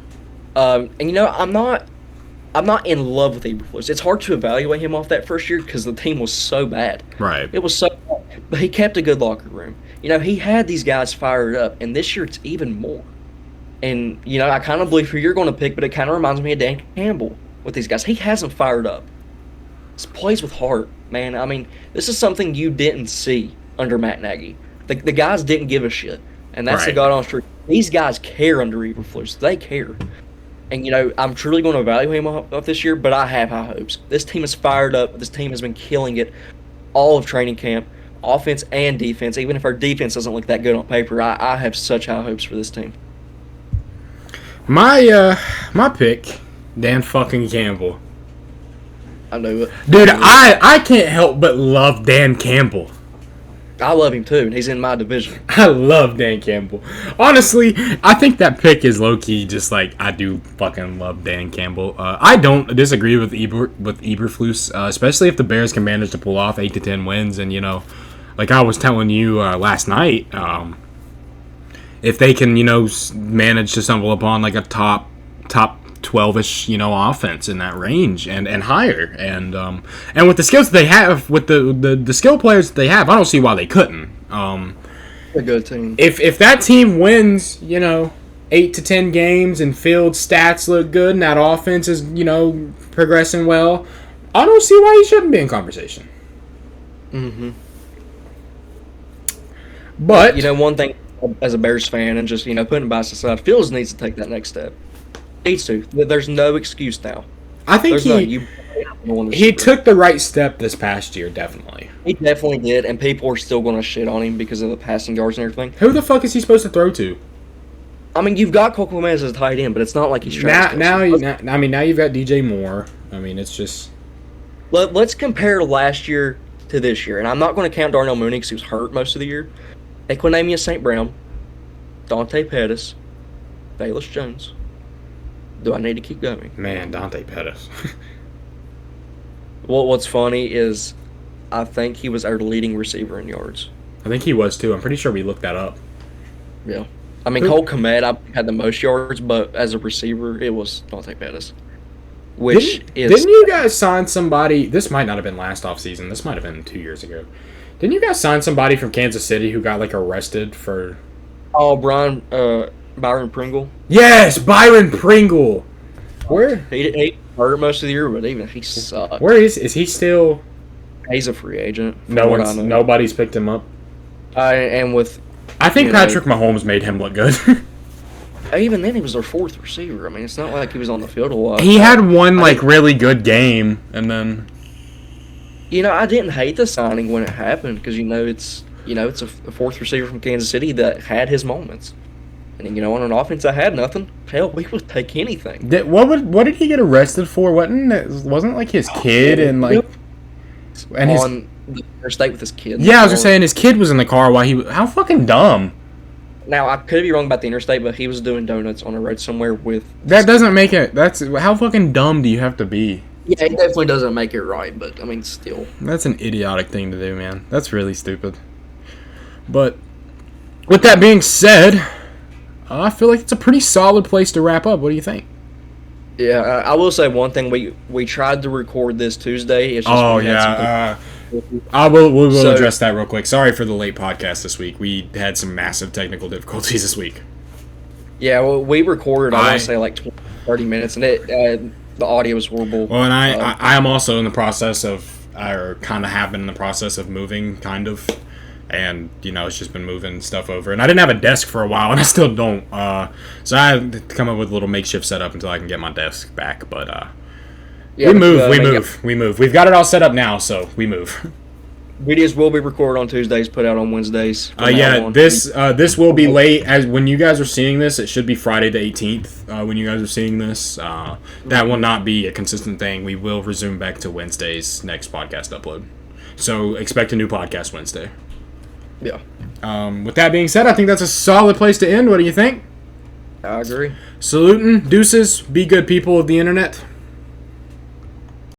[SPEAKER 2] and I'm not in love with Eberflus. It's hard to evaluate him off that first year because the team was so bad.
[SPEAKER 1] Right.
[SPEAKER 2] It was so bad. But he kept a good locker room. He had these guys fired up, and this year it's even more. And, I kind of believe who you're going to pick, but it kind of reminds me of Dan Campbell with these guys. He has them fired up. He plays with heart, man. I mean, this is something you didn't see under Matt Nagy. The guys didn't give a shit, and that's the
[SPEAKER 1] Right.
[SPEAKER 2] God honest truth. These guys care under Eberflus. They care. And, I'm truly going to evaluate him off this year, but I have high hopes. This team is fired up. This team has been killing it all of training camp, offense and defense. Even if our defense doesn't look that good on paper, I have such high hopes for this team.
[SPEAKER 1] My pick, Dan fucking Campbell.
[SPEAKER 2] I know it.
[SPEAKER 1] Dude, I can't help but love Dan Campbell.
[SPEAKER 2] I love him too, and he's in my division.
[SPEAKER 1] I love Dan Campbell. Honestly, I think that pick is low key. Just like I do, fucking love Dan Campbell. I don't disagree with Eberflus, especially if the Bears can manage to pull off 8 to 10 wins. And like I was telling you last night, if they can manage to stumble upon like a top 12ish offense in that range and higher, and with the skills that they have, with the skill players that they have, I don't see why they couldn't.
[SPEAKER 2] A good team.
[SPEAKER 1] If that team wins 8 to 10 games and field stats look good and that offense is progressing well, I don't see why he shouldn't be in conversation.
[SPEAKER 2] Mm-hmm.
[SPEAKER 1] But
[SPEAKER 2] one thing as a Bears fan, and just putting bias aside, Fields needs to take that next step. Needs to. There's no excuse now.
[SPEAKER 1] I think he took the right step this past year, definitely.
[SPEAKER 2] He definitely did, and people are still going to shit on him because of the passing yards and everything.
[SPEAKER 1] Who the fuck is he supposed to throw to?
[SPEAKER 2] I mean, you've got Cole Clement as a tight end, but it's not like he's trying
[SPEAKER 1] now you've got DJ Moore. I mean, it's just...
[SPEAKER 2] Let's compare last year to this year, and I'm not going to count Darnell Mooney because he was hurt most of the year. Equinemius St. Brown, Dante Pettis, Bayless Jones. Do I need to keep going?
[SPEAKER 1] Man, Dante Pettis.
[SPEAKER 2] Well, what's funny is I think he was our leading receiver in yards.
[SPEAKER 1] I think he was, too. I'm pretty sure we looked that up.
[SPEAKER 2] Yeah. I mean, Cole Kmet had the most yards, but as a receiver, it was Dante Pettis. Didn't
[SPEAKER 1] you guys sign somebody? This might not have been last offseason. This might have been 2 years ago. Didn't you guys sign somebody from Kansas City who got, like, arrested for...
[SPEAKER 2] Oh, Byron Pringle?
[SPEAKER 1] Yes, Byron Pringle. Where?
[SPEAKER 2] He hurt most of the year, but even he sucked.
[SPEAKER 1] Where is he still?
[SPEAKER 2] He's a free agent.
[SPEAKER 1] Nobody's picked him up.
[SPEAKER 2] I
[SPEAKER 1] think Patrick Mahomes made him look good.
[SPEAKER 2] Even then, he was their fourth receiver. I mean, it's not like he was on the field a lot.
[SPEAKER 1] He had one really good game, and then.
[SPEAKER 2] I didn't hate the signing when it happened because it's a fourth receiver from Kansas City that had his moments. And on an offense that had nothing, hell, we would take anything.
[SPEAKER 1] What did he get arrested for? Wasn't like his kid and like
[SPEAKER 2] on the interstate with his kid?
[SPEAKER 1] Yeah, I was just saying his kid was in the car while how fucking dumb.
[SPEAKER 2] Now I could be wrong about the interstate, but he was doing donuts on a road somewhere with.
[SPEAKER 1] That doesn't make it. That's how fucking dumb do you have to be?
[SPEAKER 2] Yeah, it definitely doesn't make it right, but I mean, still.
[SPEAKER 1] That's an idiotic thing to do, man. That's really stupid. But with that being said, I feel like it's a pretty solid place to wrap up. What do you think?
[SPEAKER 2] Yeah, I will say one thing. We tried to record this Tuesday. It's just
[SPEAKER 1] we'll address that real quick. Sorry for the late podcast this week. We had some massive technical difficulties this week.
[SPEAKER 2] Yeah, well, we recorded, I want to say, like 20, 30 minutes, and the audio was horrible.
[SPEAKER 1] Well, and I am also in the process of, or kind of have been in the process of moving, kind of. And, it's just been moving stuff over. And I didn't have a desk for a while, and I still don't. So I had to come up with a little makeshift setup until I can get my desk back. But we move. We've got it all set up now, so we move.
[SPEAKER 2] Videos will be recorded on Tuesdays, put out on Wednesdays.
[SPEAKER 1] This will be late. As when you guys are seeing this, it should be Friday the 18th. When you guys are seeing this, that will not be a consistent thing. We will resume back to Wednesday's next podcast upload. So expect a new podcast Wednesday.
[SPEAKER 2] Yeah.
[SPEAKER 1] With that being said, I think that's a solid place to end. What do you think?
[SPEAKER 2] I agree.
[SPEAKER 1] Salutin', deuces, be good people of the internet.